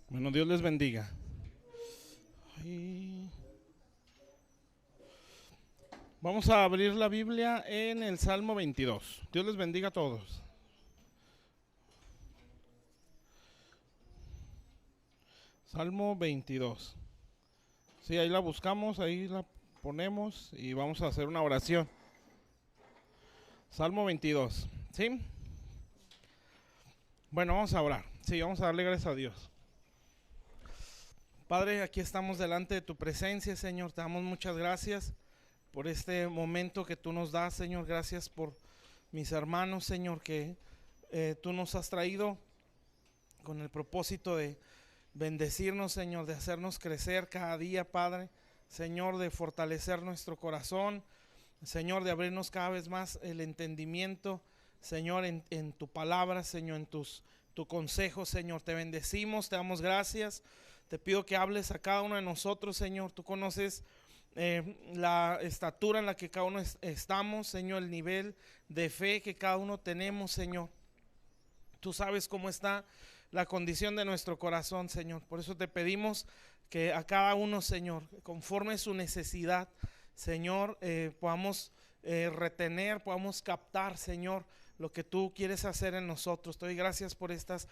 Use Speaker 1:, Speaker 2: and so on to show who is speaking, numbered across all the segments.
Speaker 1: Bueno, Dios les bendiga. Ay. Vamos a abrir la Biblia en el Salmo 22. Dios les bendiga a todos. Salmo 22. Sí, ahí la buscamos, ahí la ponemos y vamos a hacer una oración. Salmo 22. ¿Sí? Bueno, vamos a orar. Sí, vamos a darle gracias a Dios. Padre, aquí estamos delante de tu presencia, Señor. Te damos muchas gracias por este momento que tú nos das, Señor. Gracias por mis hermanos, Señor, que tú nos has traído con el propósito de bendecirnos, Señor, de hacernos crecer cada día, Padre. Señor, de fortalecer nuestro corazón, Señor, de abrirnos cada vez más el entendimiento, Señor, en tu palabra, Señor, en tu consejo, Señor. Te bendecimos, te damos gracias. Te pido que hables a cada uno de nosotros, Señor. Tú conoces la estatura en la que cada uno estamos, Señor, el nivel de fe que cada uno tenemos, Señor. Tú sabes cómo está la condición de nuestro corazón, Señor. Por eso te pedimos que a cada uno, Señor, conforme su necesidad, Señor, podamos retener, podamos captar, Señor, lo que tú quieres hacer en nosotros. Te doy gracias por estas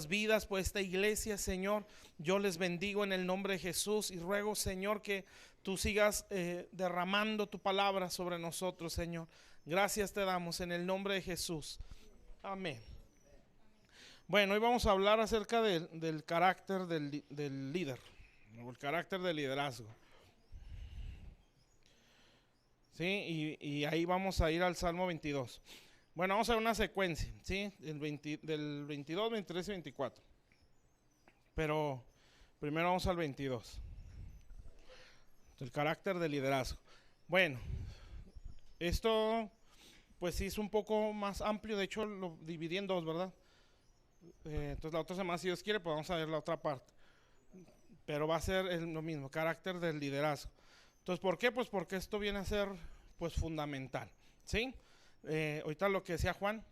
Speaker 1: vidas, por esta iglesia, Señor. Yo les bendigo en el nombre de Jesús y ruego, Señor, que tú sigas derramando tu palabra sobre nosotros, Señor. Gracias te damos en el nombre de Jesús. Amén. Bueno, hoy vamos a hablar acerca del carácter del líder, o el carácter del liderazgo. ¿Sí? Y ahí vamos a ir al Salmo 22. Bueno, vamos a ver una secuencia, ¿sí? Del 22, 23 y 24. Pero primero vamos al 22. El carácter del liderazgo. Bueno, esto pues sí es un poco más amplio. De hecho lo dividí en dos, ¿verdad? Entonces la otra semana, si Dios quiere, pues vamos a ver la otra parte. Pero va a ser lo mismo, carácter del liderazgo. Entonces, ¿por qué? Pues porque esto viene a ser pues fundamental, ¿sí? Ahorita lo que decía Juan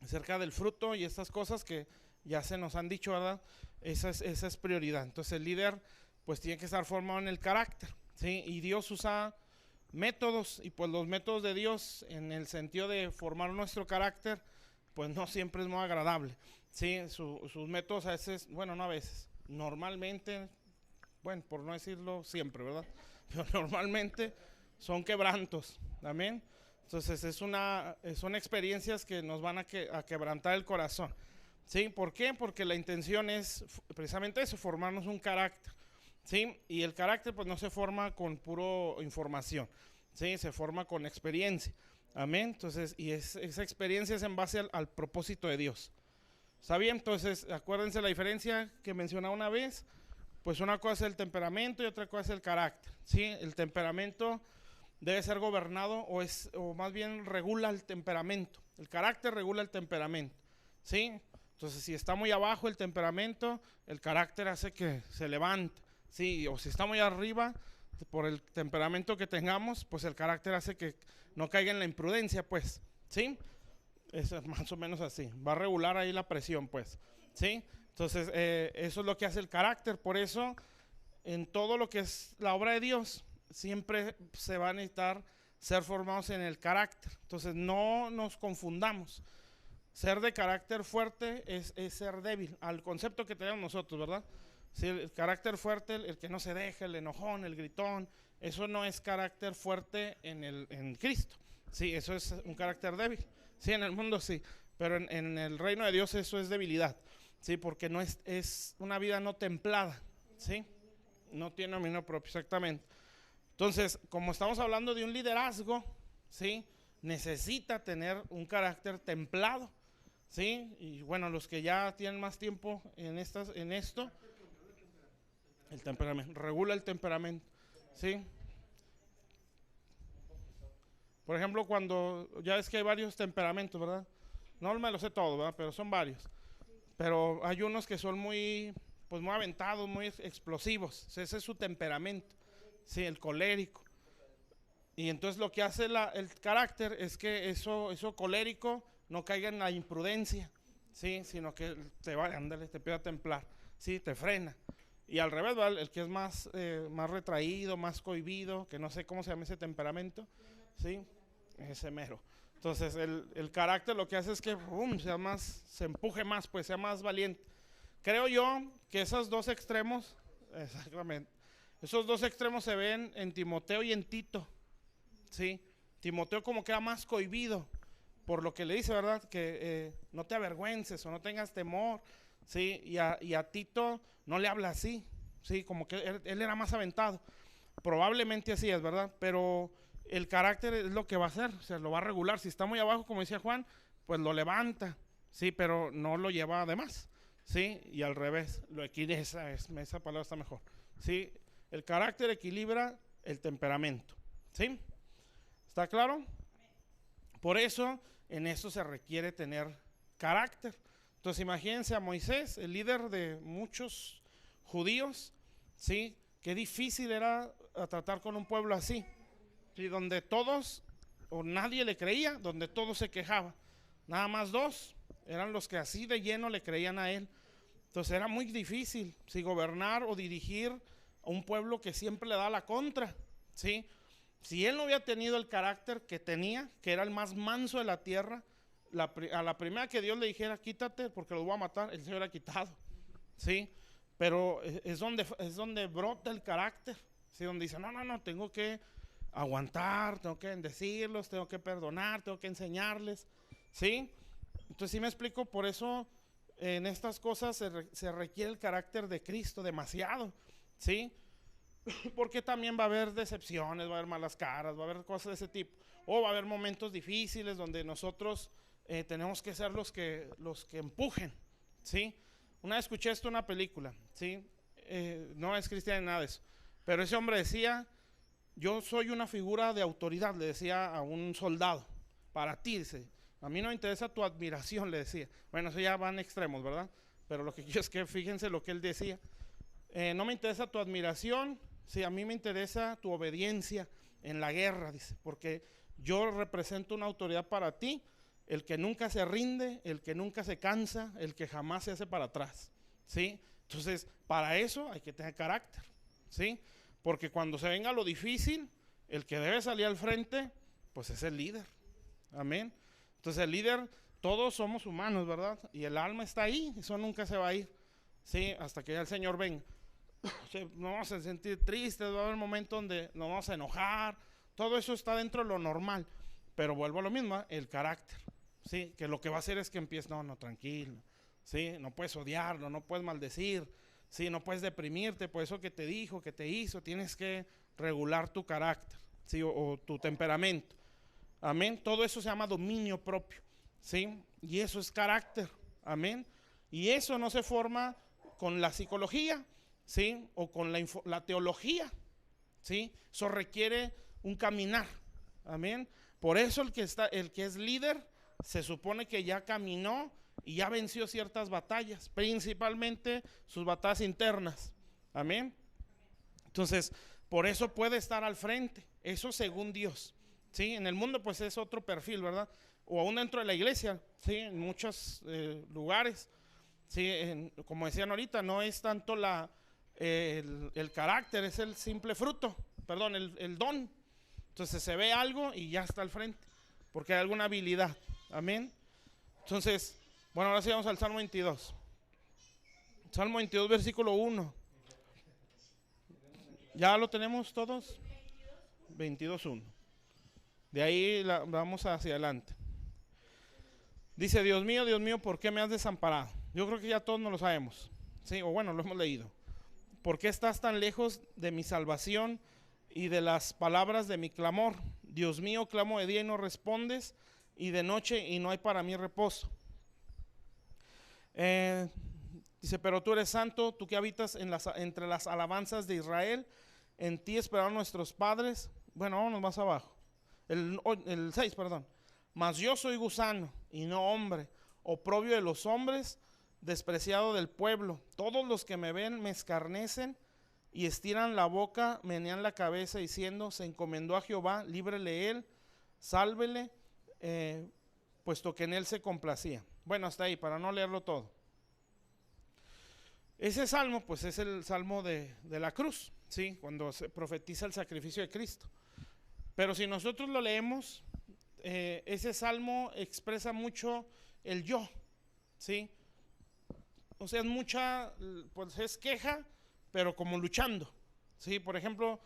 Speaker 1: acerca del fruto y estas cosas que ya se nos han dicho, ¿verdad? Esa es prioridad. Entonces el líder pues tiene que estar formado en el carácter, ¿sí? Y Dios usa métodos, y pues los métodos de Dios en el sentido de formar nuestro carácter pues no siempre es muy agradable, ¿sí? Sus métodos a veces, bueno, no a veces, normalmente, bueno, por no decirlo siempre, ¿verdad? Pero normalmente son quebrantos, amén. Entonces son experiencias que nos van a quebrantar el corazón, ¿sí? ¿Por qué? Porque la intención es precisamente eso, formarnos un carácter, ¿sí? Y el carácter pues no se forma con puro información, ¿sí? Se forma con experiencia, amén. Entonces, y esa experiencia es en base al propósito de Dios. ¿Está bien? Entonces, acuérdense la diferencia que mencionaba una vez. Pues una cosa es el temperamento y otra cosa es el carácter, ¿sí? El temperamento debe ser gobernado o más bien regula el temperamento. El carácter regula el temperamento, ¿sí? Entonces, si está muy abajo el temperamento, el carácter hace que se levante, ¿sí? O si está muy arriba, por el temperamento que tengamos, pues el carácter hace que no caiga en la imprudencia, pues, ¿sí? Es más o menos así. Va a regular ahí la presión, pues, ¿sí? Entonces, eso es lo que hace el carácter. Por eso, en todo lo que es la obra de Dios, siempre se va a necesitar ser formados en el carácter. Entonces, no nos confundamos. Ser de carácter fuerte es ser débil, al concepto que tenemos nosotros, ¿verdad? Si el carácter fuerte, el que no se deja, el enojón, el gritón, eso no es carácter fuerte en Cristo. Sí, eso es un carácter débil. Sí, en el mundo sí, pero en el reino de Dios eso es debilidad. Sí, porque no es una vida no templada. Sí, no tiene dominio propio, exactamente. Entonces, como estamos hablando de un liderazgo, sí, necesita tener un carácter templado. Sí, y bueno, los que ya tienen más tiempo en esto, el temperamento, regula el temperamento, ¿sí? Por ejemplo, cuando ya es que hay varios temperamentos, ¿verdad? No me lo sé todo, ¿verdad? Pero son varios. Pero hay unos que son pues muy aventados, muy explosivos. Ese es su temperamento, ¿sí? El colérico. Y entonces lo que hace el carácter es que eso colérico no caiga en la imprudencia, ¿sí? Sino que te pida templar. sí, te frena. Y al revés, ¿verdad? El que es más retraído, más cohibido, que no sé cómo se llama ese temperamento, sí, ese mero. Entonces el carácter lo que hace es que se empuje más, pues sea más valiente. Creo yo que esos dos extremos, exactamente, esos dos extremos se ven en Timoteo y en Tito, ¿sí? Timoteo como que era más cohibido, por lo que le dice, ¿verdad? Que no te avergüences o no tengas temor, ¿sí? Y a Tito no le habla así, ¿sí? Como que él era más aventado. Probablemente así es, ¿verdad? Pero el carácter es lo que va a hacer, o sea, lo va a regular. Si está muy abajo, como decía Juan, pues lo levanta, ¿sí? Pero no lo lleva de más, ¿sí? Y al revés, lo equilibra, esa palabra está mejor, ¿sí? El carácter equilibra el temperamento, ¿sí? ¿Está claro? Por eso, en eso se requiere tener carácter. Entonces, imagínense a Moisés, el líder de muchos judíos, ¿sí? Qué difícil era tratar con un pueblo así, ¿sí? Donde todos o nadie le creía, donde todos se quejaban. Nada más dos eran los que así de lleno le creían a él. Entonces era muy difícil, ¿sí? Gobernar o dirigir a un pueblo que siempre le da la contra, ¿sí? Si él no hubiera tenido el carácter que tenía, que era el más manso de la tierra, a la primera que Dios le dijera, quítate porque los voy a matar, él se hubiera quitado, ¿sí? Pero es donde brota el carácter, ¿sí? Donde dice, no, tengo que aguantar, tengo que bendecirlos, tengo que perdonar, tengo que enseñarles, ¿sí? Entonces, sí me explico, por eso en estas cosas se requiere el carácter de Cristo demasiado, ¿sí? Porque también va a haber decepciones, va a haber malas caras, va a haber cosas de ese tipo. O va a haber momentos difíciles donde nosotros tenemos que ser los que empujen, ¿sí? Una vez escuché esto en una película, ¿sí? No es cristiana ni nada de eso. Pero ese hombre decía, yo soy una figura de autoridad, le decía a un soldado. Para ti, dice, a mí no me interesa tu admiración, le decía. Bueno, eso ya van extremos, ¿verdad? Pero lo que quiero es que fíjense lo que él decía. No me interesa tu admiración, sí, a mí me interesa tu obediencia en la guerra, dice, porque yo represento una autoridad para ti, el que nunca se rinde, el que nunca se cansa, el que jamás se hace para atrás, ¿sí? Entonces, para eso hay que tener carácter, ¿sí? Porque cuando se venga lo difícil, el que debe salir al frente, pues es el líder, amén. Entonces el líder, todos somos humanos, ¿verdad? Y el alma está ahí, eso nunca se va a ir, ¿sí? Hasta que ya el Señor venga. Nos vamos a sentir tristes, va a haber momentos donde nos vamos a enojar, todo eso está dentro de lo normal, pero vuelvo a lo mismo, el carácter, ¿sí? Que lo que va a hacer es que empieces, no, tranquilo, ¿sí? No puedes odiarlo, no puedes maldecir, ¿sí? No puedes deprimirte por eso que te dijo, que te hizo, tienes que regular tu carácter, ¿sí? O tu temperamento, amén, todo eso se llama dominio propio, ¿sí? Y eso es carácter, amén, y eso no se forma con la psicología, ¿sí? O con la teología, ¿sí? Eso requiere un caminar, amén. Por eso el que es líder se supone que ya caminó y ya venció ciertas batallas, principalmente sus batallas internas, amén. Entonces, por eso puede estar al frente, eso según Dios, ¿sí? En el mundo pues es otro perfil, ¿verdad? O aún dentro de la iglesia, ¿sí? En muchos lugares, ¿sí? Como decían ahorita, no es tanto el carácter, es el simple fruto, perdón, el don. Entonces se ve algo y ya está al frente, porque hay alguna habilidad, amén. Entonces, bueno, ahora sí vamos al Salmo 22. Salmo 22, versículo 1. ¿Ya lo tenemos todos? 22:1. De ahí vamos hacia adelante. Dice, Dios mío, ¿por qué me has desamparado? Yo creo que ya todos nos lo sabemos, ¿sí? O bueno, lo hemos leído. ¿Por qué estás tan lejos de mi salvación y de las palabras de mi clamor? Dios mío, clamo de día y no respondes, y de noche y no hay para mí reposo. Dice, pero tú eres santo, tú que habitas entre las alabanzas de Israel, en ti esperaron nuestros padres. Bueno, vámonos más abajo. El 6, perdón. Mas yo soy gusano y no hombre, oprobio de los hombres, despreciado del pueblo. Todos los que me ven me escarnecen y estiran la boca, menean la cabeza diciendo, se encomendó a Jehová, líbrele él, sálvele, puesto que en él se complacía. Bueno, hasta ahí, para no leerlo todo. Ese salmo, pues es el salmo de la cruz, ¿sí? Cuando se profetiza el sacrificio de Cristo. Pero si nosotros lo leemos, ese salmo expresa mucho el yo, ¿sí? O sea, es mucha, pues es queja, pero como luchando, ¿sí? Por ejemplo,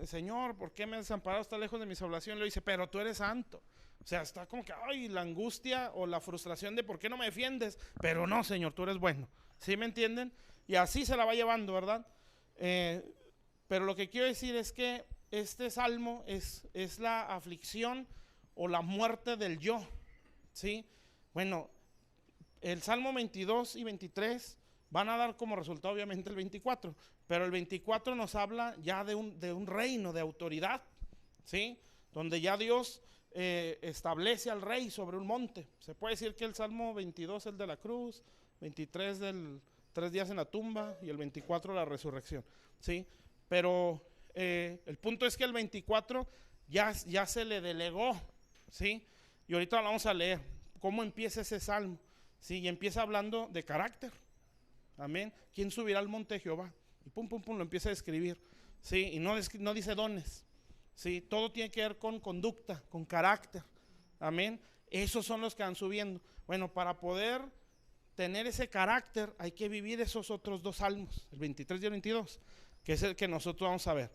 Speaker 1: Señor, ¿por qué me has desamparado? Está lejos de mi salvación. Le dice, pero tú eres santo. O sea, está como que, ay, la angustia o la frustración de por qué no me defiendes. Pero no, Señor, tú eres bueno. ¿Sí me entienden? Y así se la va llevando, ¿verdad? Pero lo que quiero decir es que este salmo es la aflicción o la muerte del yo, ¿sí? Bueno, el salmo 22 y 23 van a dar como resultado obviamente el 24, pero el 24 nos habla ya de un reino de autoridad, ¿sí? Donde ya Dios establece al rey sobre un monte. Se puede decir que el salmo 22 es el de la cruz, 23 del 3 días en la tumba y el 24 la resurrección, ¿sí? Pero el punto es que el 24 ya se le delegó, ¿sí? Y ahorita vamos a leer cómo empieza ese salmo, ¿sí? Y empieza hablando de carácter, amén. ¿Quién subirá al monte de Jehová? Y pum, pum, pum, lo empieza a describir, ¿sí? Y no dice dones, ¿sí? Todo tiene que ver con conducta, con carácter, amén. Esos son los que van subiendo. Bueno, para poder tener ese carácter hay que vivir esos otros dos salmos, el 23 y el 22, que es el que nosotros vamos a ver,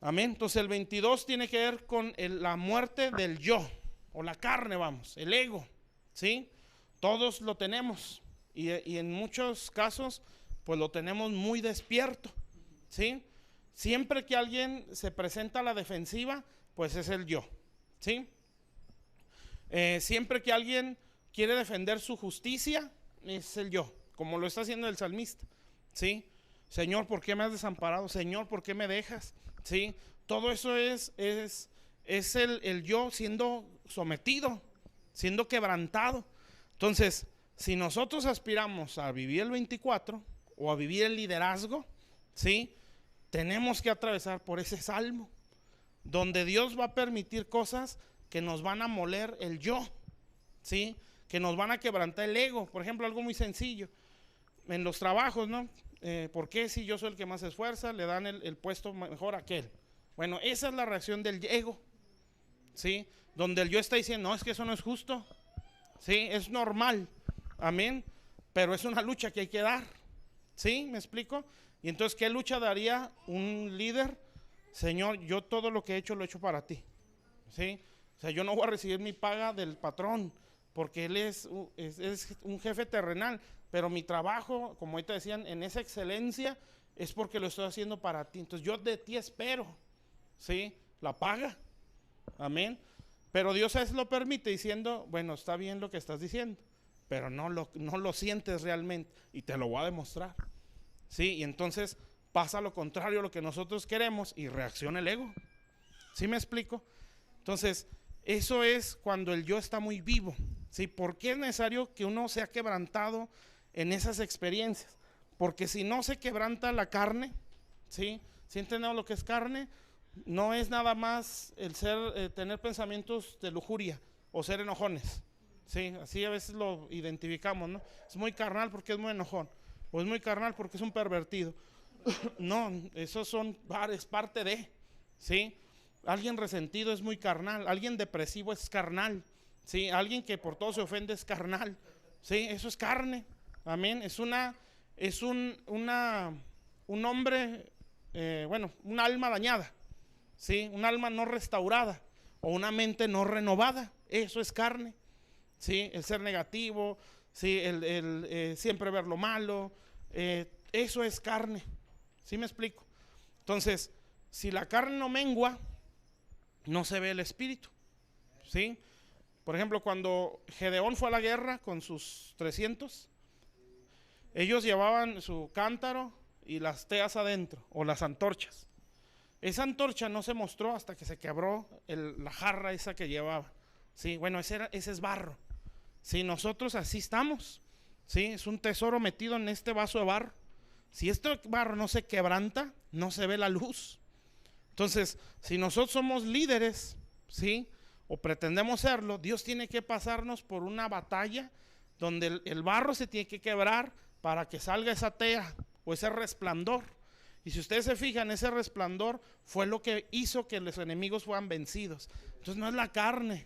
Speaker 1: amén. Entonces el 22 tiene que ver con la muerte del yo, o la carne, vamos, el ego, ¿sí? Todos lo tenemos y en muchos casos pues lo tenemos muy despierto, ¿sí? Siempre que alguien se presenta a la defensiva, pues es el yo, ¿sí? Siempre que alguien quiere defender su justicia, es el yo, como lo está haciendo el salmista, ¿sí? Señor, ¿por qué me has desamparado? Señor, ¿por qué me dejas? ¿Sí? Todo eso es el yo siendo sometido, siendo quebrantado. Entonces, si nosotros aspiramos a vivir el 24 o a vivir el liderazgo, ¿sí? Tenemos que atravesar por ese salmo, donde Dios va a permitir cosas que nos van a moler el yo, ¿sí? Que nos van a quebrantar el ego. Por ejemplo, algo muy sencillo, en los trabajos, ¿no? ¿Por qué si yo soy el que más se esfuerza, le dan el puesto mejor a aquel? Bueno, esa es la reacción del ego, ¿sí? Donde el yo está diciendo, no, es que eso no es justo, ¿sí? Es normal, amén, pero es una lucha que hay que dar, ¿sí? ¿Me explico? Y entonces, ¿qué lucha daría un líder? Señor, yo todo lo que he hecho lo he hecho para ti, ¿sí? O sea, yo no voy a recibir mi paga del patrón, porque él es un jefe terrenal, pero mi trabajo, como ahorita decían, en esa excelencia es porque lo estoy haciendo para ti. Entonces yo de ti espero, ¿sí? La paga, amén. Pero Dios a veces lo permite diciendo, bueno, está bien lo que estás diciendo, pero no lo sientes realmente y te lo voy a demostrar, ¿sí? Y entonces pasa lo contrario a lo que nosotros queremos y reacciona el ego, ¿sí me explico? Entonces, eso es cuando el yo está muy vivo, ¿sí? ¿Por qué es necesario que uno sea quebrantado en esas experiencias? Porque si no se quebranta la carne, ¿sí? ¿Sí entendemos lo que es carne? No es nada más el tener pensamientos de lujuria o ser enojones, ¿sí? Así a veces lo identificamos, ¿no? Es muy carnal porque es muy enojón, o es muy carnal porque es un pervertido. No, eso es parte de, ¿sí? Alguien resentido es muy carnal, alguien depresivo es carnal, ¿sí? Alguien que por todo se ofende es carnal, ¿sí? Eso es carne, amén. Es un hombre, un alma dañada, ¿sí? Un alma no restaurada o una mente no renovada, eso es carne, ¿sí? El ser negativo, ¿sí? El siempre ver lo malo, eso es carne, ¿sí me explico? Entonces, si la carne no mengua, no se ve el espíritu, ¿sí? Por ejemplo, cuando Gedeón fue a la guerra con sus 300, ellos llevaban su cántaro y las teas adentro, o las antorchas. Esa antorcha no se mostró hasta que se quebró la jarra esa que llevaba, ¿sí? Bueno, ese es barro, ¿sí? Nosotros así estamos, ¿sí? Es un tesoro metido en este vaso de barro. Si este barro no se quebranta, no se ve la luz. Entonces, si nosotros somos líderes, ¿sí? O pretendemos serlo, Dios tiene que pasarnos por una batalla donde el barro se tiene que quebrar para que salga esa tea o ese resplandor. Y si ustedes se fijan, ese resplandor fue lo que hizo que los enemigos fueran vencidos. Entonces no es la carne.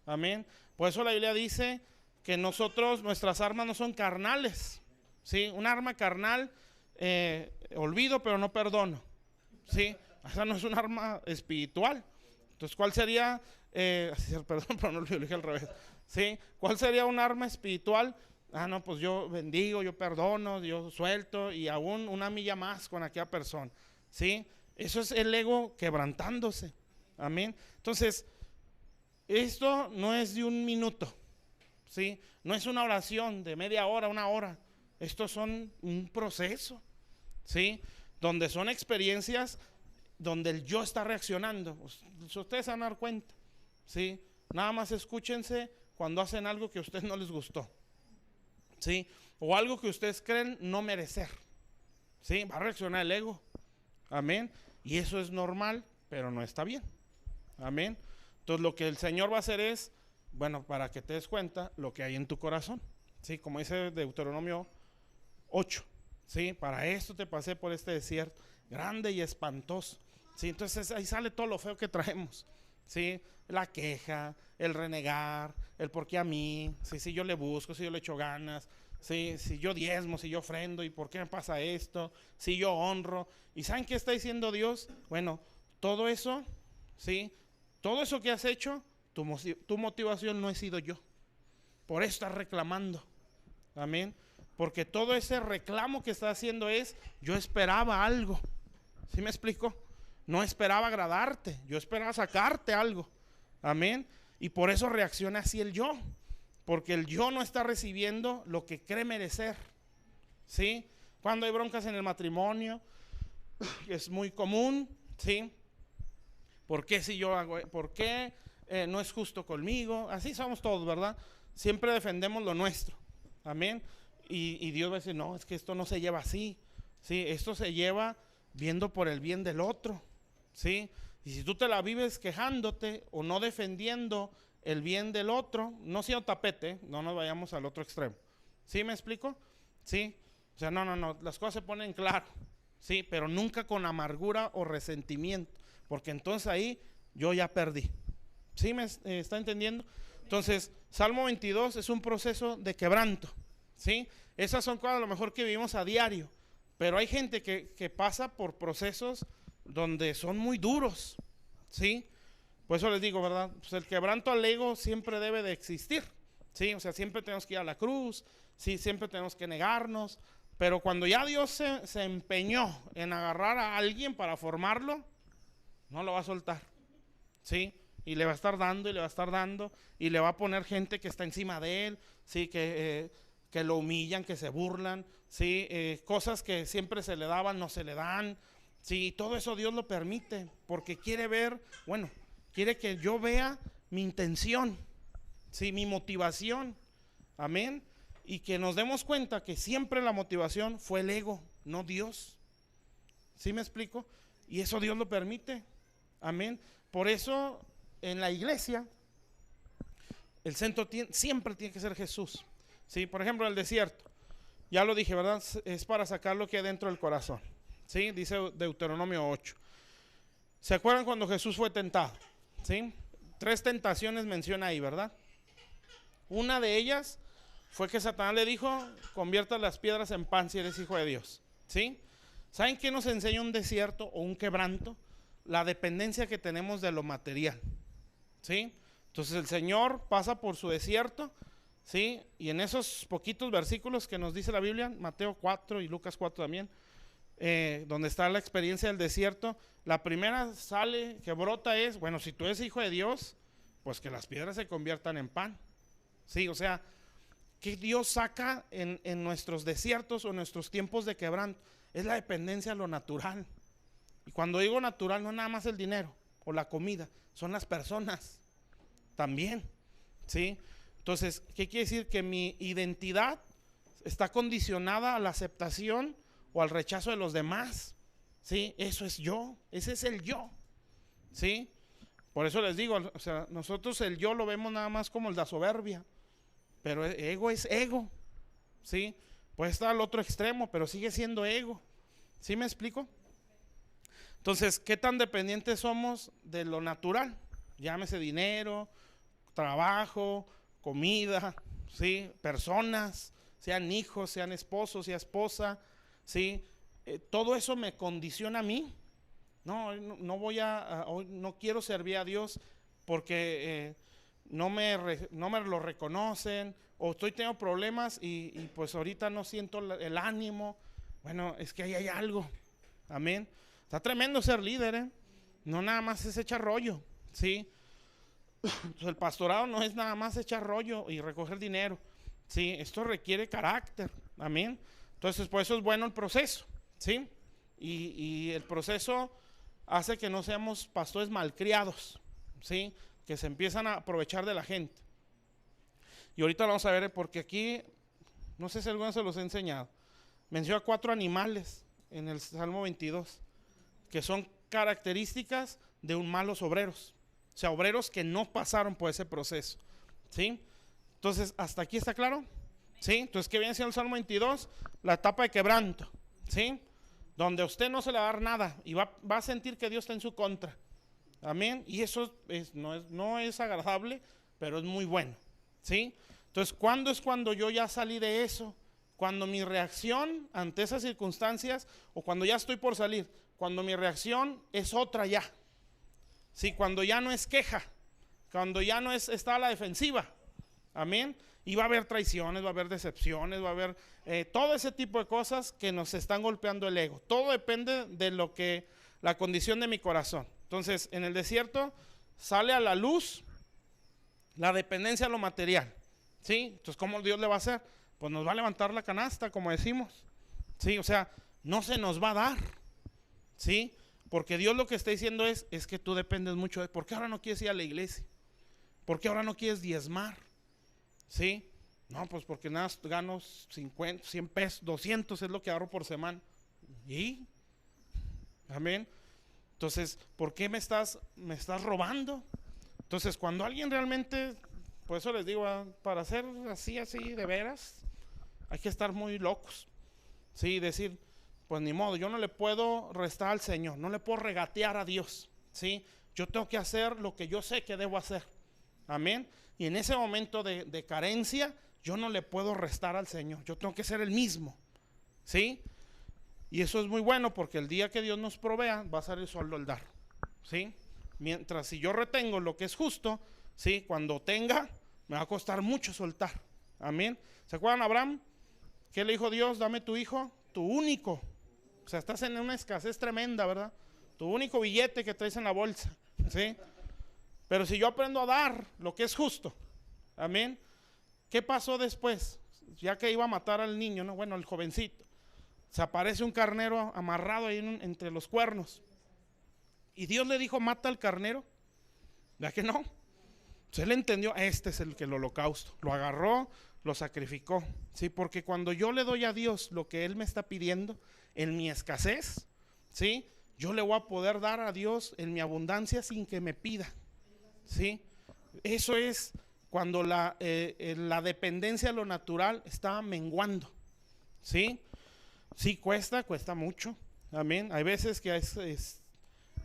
Speaker 1: Amén. Por eso la Biblia dice que nuestras armas no son carnales. ¿Sí? Un arma carnal, olvido pero no perdono. ¿Sí? Esa no es un arma espiritual. Entonces, ¿cuál sería? Perdón, pero no lo dije al revés. ¿Sí? ¿Cuál sería un arma espiritual? No, pues yo bendigo, yo perdono, yo suelto y aún una milla más con aquella persona. ¿Sí? Eso es el ego quebrantándose. Amén. Entonces, esto no es de un minuto. ¿Sí? No es una oración de media hora, una hora. Estos son un proceso. ¿Sí? Donde son experiencias donde el yo está reaccionando. Ustedes se van a dar cuenta. ¿Sí? Nada más escúchense cuando hacen algo que a ustedes no les gustó. ¿Sí? O algo que ustedes creen no merecer. ¿Sí? Va a reaccionar el ego. Amén. Y eso es normal, pero no está bien. Amén. Entonces lo que el Señor va a hacer es, bueno, para que te des cuenta lo que hay en tu corazón. ¿Sí? Como dice Deuteronomio 8. ¿Sí? Para esto te pasé por este desierto grande y espantoso. ¿Sí? Entonces ahí sale todo lo feo que traemos. ¿Sí? La queja, el renegar, el por qué a mí, ¿sí? Si yo le busco, si yo le echo ganas, ¿sí? Si yo diezmo, si yo ofrendo, y por qué me pasa esto, si yo honro. ¿Y saben qué está diciendo Dios? Bueno, todo eso, ¿sí? Todo eso que has hecho, tu motivación no he sido yo. Por eso estás reclamando. Amén. Porque todo ese reclamo que estás haciendo es, yo esperaba algo. ¿Sí me explico? No esperaba agradarte, yo esperaba sacarte algo. Amén. Y por eso reacciona así el yo. Porque el yo no está recibiendo lo que cree merecer. ¿Sí? Cuando hay broncas en el matrimonio, es muy común. ¿Sí? ¿Por qué si yo hago? ¿Por qué no es justo conmigo? Así somos todos, ¿verdad? Siempre defendemos lo nuestro. Amén. Y Dios va a decir, no, es que esto no se lleva así. ¿Sí? Esto se lleva viendo por el bien del otro. ¿Sí? Y si tú te la vives quejándote o no defendiendo el bien del otro, no siendo tapete, no nos vayamos al otro extremo. ¿Sí me explico? ¿Sí? O sea, no, las cosas se ponen claro. ¿Sí? Pero nunca con amargura o resentimiento, porque entonces ahí yo ya perdí. ¿Sí me está entendiendo? Entonces, Salmo 22 es un proceso de quebranto. ¿Sí? Esas son cosas a lo mejor que vivimos a diario, pero hay gente que pasa por procesos donde son muy duros. ¿Sí? Por eso les digo, ¿verdad? Pues el quebranto al ego siempre debe de existir. ¿Sí? O sea, siempre tenemos que ir a la cruz, ¿sí? Siempre tenemos que negarnos, pero cuando ya Dios se empeñó en agarrar a alguien para formarlo, no lo va a soltar. ¿Sí? Y le va a estar dando y le va a estar dando y le va a poner gente que está encima de él, ¿sí? Que lo humillan, que se burlan, ¿sí? Cosas que siempre se le daban no se le dan. Sí, todo eso Dios lo permite porque quiere ver, bueno, quiere que yo vea mi intención, ¿sí? Mi motivación. Amén. Y que nos demos cuenta que siempre la motivación fue el ego, no Dios. ¿Sí me explico? Y eso Dios lo permite. Amén. Por eso en la iglesia el centro siempre tiene que ser Jesús. ¿Sí? Por ejemplo, en el desierto, ya lo dije, ¿verdad? Es para sacar lo que hay dentro del corazón. ¿Sí? Dice Deuteronomio 8. ¿Se acuerdan cuando Jesús fue tentado? ¿Sí? 3 tentaciones menciona ahí, ¿verdad? Una de ellas fue que Satanás le dijo, convierta las piedras en pan si eres hijo de Dios. ¿Sí? ¿Saben qué nos enseña un desierto o un quebranto? La dependencia que tenemos de lo material. ¿Sí? Entonces el Señor pasa por su desierto, ¿sí? Y en esos poquitos versículos que nos dice la Biblia, Mateo 4 y Lucas 4 también, donde está la experiencia del desierto, la primera sale, que brota es, bueno, si tú eres hijo de Dios, pues que las piedras se conviertan en pan. Sí, o sea, que Dios saca en nuestros desiertos o en nuestros tiempos de quebranto, es la dependencia a lo natural. Y cuando digo natural, no nada más el dinero o la comida, son las personas también, ¿sí? Entonces, ¿qué quiere decir? Que mi identidad está condicionada a la aceptación o al rechazo de los demás, ¿sí? Eso es yo, ese es el yo, ¿sí? Por eso les digo, o sea, nosotros el yo lo vemos nada más como la soberbia, pero ego es ego, ¿sí? Puede estar al otro extremo, pero sigue siendo ego. ¿Sí me explico? Entonces, ¿qué tan dependientes somos de lo natural? Llámese dinero, trabajo, comida, ¿sí? Personas, sean hijos, sean esposos, sea esposa, ¿sí? Todo eso me condiciona a mí. No voy hoy no quiero servir a Dios porque no me lo reconocen, o estoy teniendo problemas y pues ahorita no siento el ánimo. Bueno, es que ahí hay algo. Amén. Está tremendo ser líder, no nada más es echar rollo, ¿sí? El pastorado no es nada más echar rollo y recoger dinero, ¿sí? Esto requiere carácter, amén. Entonces, por eso es bueno el proceso, ¿sí? Y el proceso hace que no seamos pastores malcriados, ¿sí? Que se empiezan a aprovechar de la gente. Y ahorita vamos a ver, porque aquí, no sé si alguno se los he enseñado, menciona 4 animales en el Salmo 22, que son características de un malos obreros, o sea, obreros que no pasaron por ese proceso, ¿sí? Entonces, ¿hasta aquí está claro? ¿Sí? Entonces, ¿qué viene siendo el Salmo 22? La etapa de quebranto, ¿sí? Donde a usted no se le va a dar nada y va a sentir que Dios está en su contra, amén, y eso no es agradable, pero es muy bueno, ¿sí? Entonces, ¿cuándo es cuando yo ya salí de eso? Cuando mi reacción ante esas circunstancias, o cuando ya estoy por salir, cuando mi reacción es otra ya, sí, cuando ya no es queja, cuando ya no está a la defensiva, amén, y va a haber traiciones, va a haber decepciones, va a haber todo ese tipo de cosas que nos están golpeando el ego. Todo depende de la condición de mi corazón. Entonces, en el desierto sale a la luz la dependencia a lo material, ¿sí? Entonces, ¿cómo Dios le va a hacer? Pues nos va a levantar la canasta, como decimos, ¿sí? O sea, no se nos va a dar, ¿sí? Porque Dios lo que está diciendo es que tú dependes mucho de, ¿por qué ahora no quieres ir a la iglesia? ¿Por qué ahora no quieres diezmar? ¿Sí? No, pues porque nada, gano 50, 100 pesos, 200 es lo que ahorro por semana. ¿Y? Amén. Entonces, ¿por qué me estás robando? Entonces, cuando alguien realmente, por eso les digo, para ser así de veras, hay que estar muy locos, sí, decir, pues ni modo, yo no le puedo restar al Señor, no le puedo regatear a Dios, sí, yo tengo que hacer lo que yo sé que debo hacer, amén, y en ese momento de carencia, yo no le puedo restar al Señor, yo tengo que ser el mismo, sí, y eso es muy bueno, porque el día que Dios nos provea, va a ser el sueldo el dar, sí, mientras si yo retengo lo que es justo, sí, cuando tenga, me va a costar mucho soltar, amén. ¿Se acuerdan Abraham? ¿Qué le dijo Dios? Dame tu hijo, tu único. O sea, estás en una escasez tremenda, ¿verdad? Tu único billete que traes en la bolsa, ¿sí? Pero si yo aprendo a dar lo que es justo, amén. ¿Qué pasó después? Ya que iba a matar al niño, ¿no? Bueno, al jovencito. Se aparece un carnero amarrado ahí entre los cuernos. Y Dios le dijo, mata al carnero. ¿Ya que no? Entonces él entendió, este es el que el holocausto. Lo agarró, lo sacrificó, ¿sí? Porque cuando yo le doy a Dios lo que Él me está pidiendo en mi escasez, ¿sí? Yo le voy a poder dar a Dios en mi abundancia sin que me pida, ¿sí? Eso es cuando la dependencia a lo natural está menguando, ¿sí? Sí, cuesta mucho, amén. Hay veces que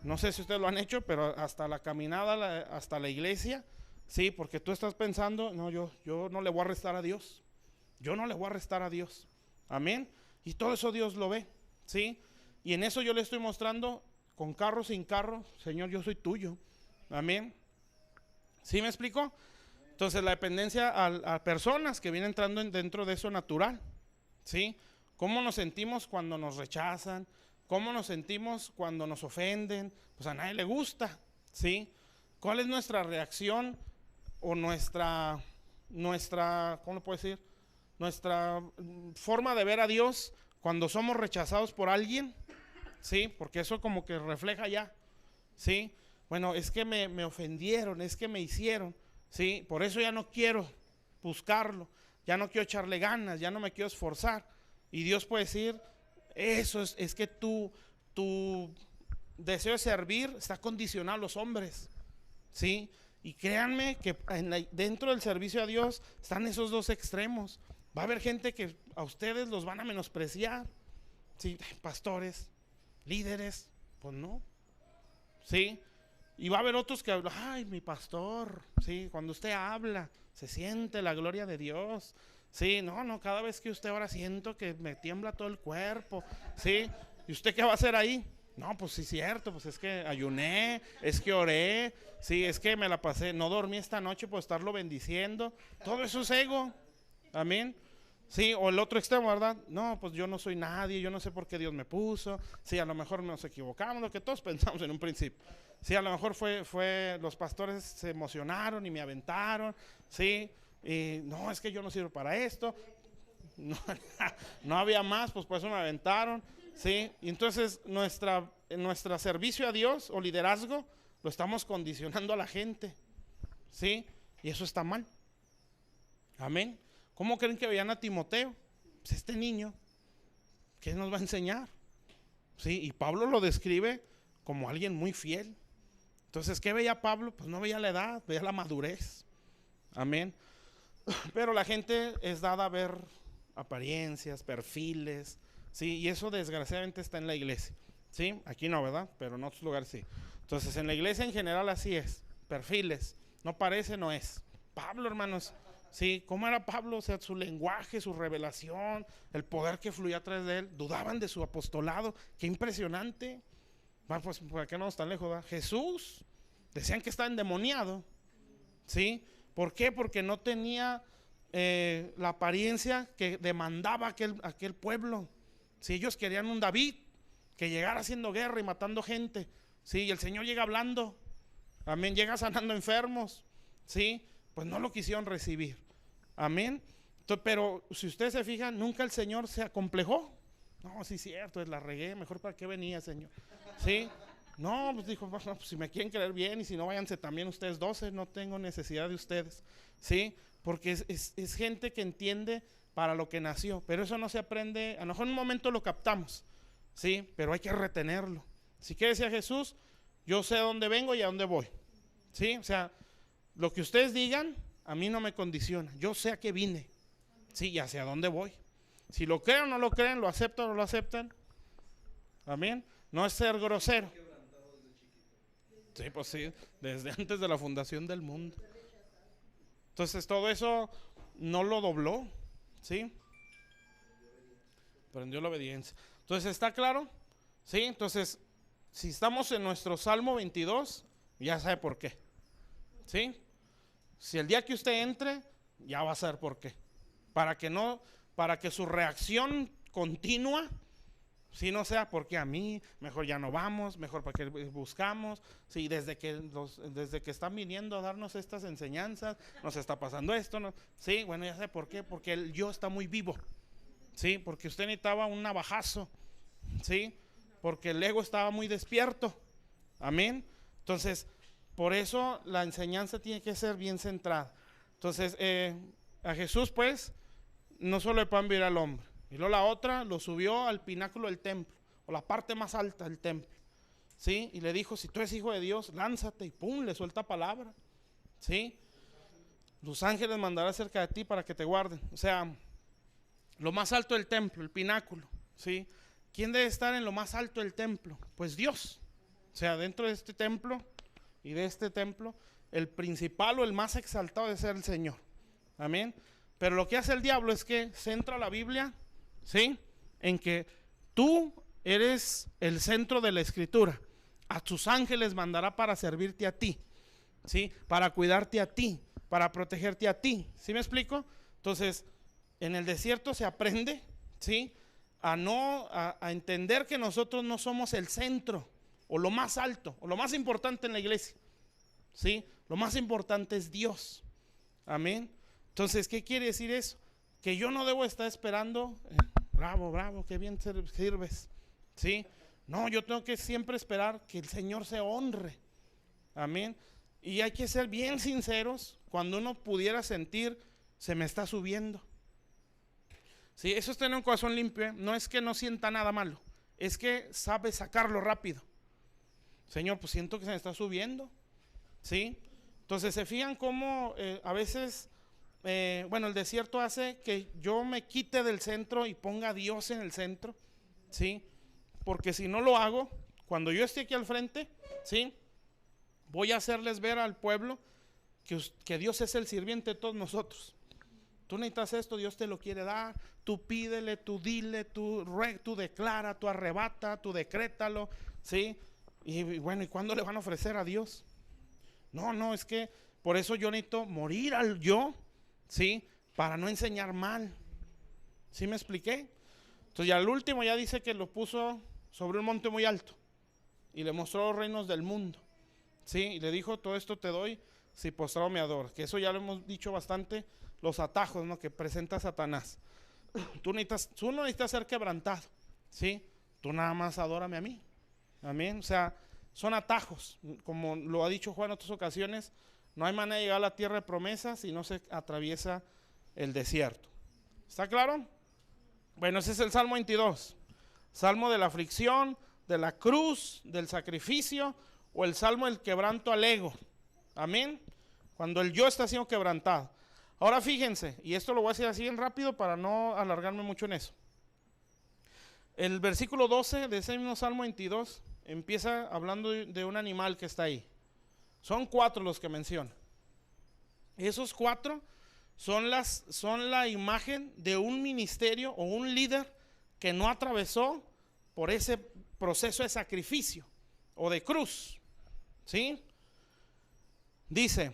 Speaker 1: no sé si ustedes lo han hecho, pero hasta la caminada, hasta la iglesia, sí, porque tú estás pensando, no, yo no le voy a restar a Dios. Yo no le voy a restar a Dios. Amén. Y todo eso Dios lo ve, sí. Y en eso yo le estoy mostrando, con carro, sin carro, Señor, yo soy tuyo. Amén. ¿Sí me explico? Entonces la dependencia a personas que vienen entrando dentro de eso natural, sí. ¿Cómo nos sentimos cuando nos rechazan? ¿Cómo nos sentimos cuando nos ofenden? Pues a nadie le gusta, ¿sí? ¿Cuál es nuestra reacción o nuestra, ¿cómo lo puedo decir? Nuestra forma de ver a Dios cuando somos rechazados por alguien, ¿sí? Porque eso como que refleja ya, ¿sí? Bueno, es que me ofendieron, es que me hicieron, ¿sí? Por eso ya no quiero buscarlo, ya no quiero echarle ganas, ya no me quiero esforzar. Y Dios puede decir, eso es que tu deseo de servir está condicionado a los hombres, ¿sí? Y créanme que dentro del servicio a Dios están esos dos extremos. Va a haber gente que a ustedes los van a menospreciar. Sí, pastores, líderes, pues no. Sí, y va a haber otros que hablan, ay, mi pastor, sí, cuando usted habla, se siente la gloria de Dios. Sí, no, cada vez que usted ora siento que me tiembla todo el cuerpo. Sí, ¿y usted qué va a hacer ahí? No, pues sí, cierto, pues es que ayuné, es que oré, sí, es que me la pasé, no dormí esta noche por estarlo bendiciendo. Todo eso es ego, amén. Sí, o el otro extremo, ¿verdad? No, pues yo no soy nadie, yo no sé por qué Dios me puso. Sí, a lo mejor nos equivocamos, lo que todos pensamos en un principio. Sí, a lo mejor fue los pastores se emocionaron y me aventaron. Sí, y no, es que yo no sirvo para esto. No, no había más, pues por eso me aventaron. Sí, y entonces nuestra servicio a Dios o liderazgo lo estamos condicionando a la gente. Sí, y eso está mal. Amén. ¿Cómo creen que veían a Timoteo? Pues este niño, ¿qué nos va a enseñar? Sí, y Pablo lo describe como alguien muy fiel. Entonces, ¿qué veía Pablo? Pues no veía la edad, veía la madurez. Amén. Pero la gente es dada a ver apariencias, perfiles, sí, y eso desgraciadamente está en la iglesia. Sí, aquí no, ¿verdad? Pero en otros lugares sí. Entonces, en la iglesia en general así es, perfiles, no parece, no es. Pablo, hermanos, sí, ¿cómo era Pablo? O sea, su lenguaje, su revelación, el poder que fluía a través de él, dudaban de su apostolado, qué impresionante. Pues, ¿por qué no están lejos? ¿verdad? Jesús, decían que estaba endemoniado, ¿sí? ¿Por qué? Porque no tenía la apariencia que demandaba aquel pueblo. Si ellos querían un David que llegara haciendo guerra y matando gente, ¿sí? Y el Señor llega hablando, amén, llega sanando enfermos, ¿sí? Pues no lo quisieron recibir, amén. Entonces, pero si ustedes se fijan, nunca el Señor se acomplejó. No, sí, cierto, la regué, mejor para qué venía, Señor. ¿Sí? No, pues dijo, bueno, pues si me quieren creer bien y si no, váyanse también ustedes 12, no tengo necesidad de ustedes. ¿Sí? Porque es gente que entiende para lo que nació, pero eso no se aprende, a lo mejor en un momento lo captamos, ¿sí? Pero hay que retenerlo. Si ¿qué decía Jesús? Yo sé a dónde vengo y a dónde voy. ¿Sí? O sea, lo que ustedes digan a mí no me condiciona, yo sé a qué vine, ¿sí? Y hacia dónde voy. Si lo creen o no lo creen, lo aceptan o no lo aceptan. Amén. No es ser grosero. Sí, pues sí, desde antes de la fundación del mundo. Entonces todo eso no lo dobló, ¿sí? Aprendió la obediencia. Entonces, ¿está claro? ¿Sí? Entonces, si estamos en nuestro Salmo 22, ya sabe por qué. ¿Sí? Si el día que usted entre, ya va a saber por qué. Para que su reacción continua, si no sea porque a mí, mejor ya no vamos, mejor para que buscamos. Sí, desde que están viniendo a darnos estas enseñanzas, nos está pasando esto, ¿no? Sí, bueno, ya sé por qué, porque el yo está muy vivo. Sí, porque usted necesitaba un navajazo. Sí, porque el ego estaba muy despierto. Amén. Entonces, por eso la enseñanza tiene que ser bien centrada. Entonces, a Jesús, pues, no solo el pan vivirá al hombre. Y luego la otra lo subió al pináculo del templo, o la parte más alta del templo, ¿sí? Y le dijo, si tú eres hijo de Dios, lánzate, y pum, le suelta palabra, ¿sí? Los ángeles mandarán cerca de ti para que te guarden. O sea, lo más alto del templo, el pináculo, ¿sí? ¿Quién debe estar en lo más alto del templo? Pues Dios. O sea, dentro de este templo y de este templo, el principal o el más exaltado debe ser el Señor. Amén. Pero lo que hace el diablo es que centra la Biblia, ¿sí? En que tú eres el centro de la escritura. A tus ángeles mandará para servirte a ti, ¿sí? Para cuidarte a ti, para protegerte a ti. ¿Sí me explico? Entonces, en el desierto se aprende, ¿sí? A entender que nosotros no somos el centro, o lo más alto, o lo más importante en la iglesia, ¿sí? Lo más importante es Dios. Amén. Entonces, ¿qué quiere decir eso? Que yo no debo estar esperando, bravo, qué bien sirves, ¿sí? No, yo tengo que siempre esperar que el Señor se honre. Amén. Y hay que ser bien sinceros cuando uno pudiera sentir, se me está subiendo. Sí, eso es tener un corazón limpio, no es que no sienta nada malo, es que sabe sacarlo rápido. Señor, pues siento que se me está subiendo, ¿sí? Entonces se fijan cómo a veces bueno, el desierto hace que yo me quite del centro y ponga a Dios en el centro, ¿sí? Porque si no lo hago, cuando yo esté aquí al frente, ¿sí? Voy a hacerles ver al pueblo que Dios es el sirviente de todos nosotros. Tú necesitas esto, Dios te lo quiere dar. Tú pídele, tú dile, tú declara, tú arrebata, tú decrétalo, ¿sí? Y bueno, ¿y cuándo le van a ofrecer a Dios? No, es que por eso yo necesito morir al yo, ¿sí? Para no enseñar mal. ¿Sí me expliqué? Entonces ya al último ya dice que lo puso sobre un monte muy alto y le mostró los reinos del mundo, ¿sí? Y le dijo, todo esto te doy si postrado me adoras. Que eso ya lo hemos dicho bastante, los atajos, ¿no? Que presenta Satanás. Tú no necesitas ser quebrantado, ¿sí? Tú nada más adórame a mí. Amén. O sea, son atajos. Como lo ha dicho Juan en otras ocasiones, no hay manera de llegar a la tierra de promesa si no se atraviesa el desierto. ¿Está claro? Bueno, ese es el Salmo 22. Salmo de la aflicción, de la cruz, del sacrificio, o el salmo del quebranto al ego. Amén. Cuando el yo está siendo quebrantado. Ahora fíjense, y esto lo voy a decir así bien rápido para no alargarme mucho en eso. El versículo 12 de ese mismo Salmo 22 empieza hablando de un animal que está ahí. Son 4 los que menciona. Esos 4 son la imagen de un ministerio o un líder que no atravesó por ese proceso de sacrificio o de cruz, ¿sí? Dice,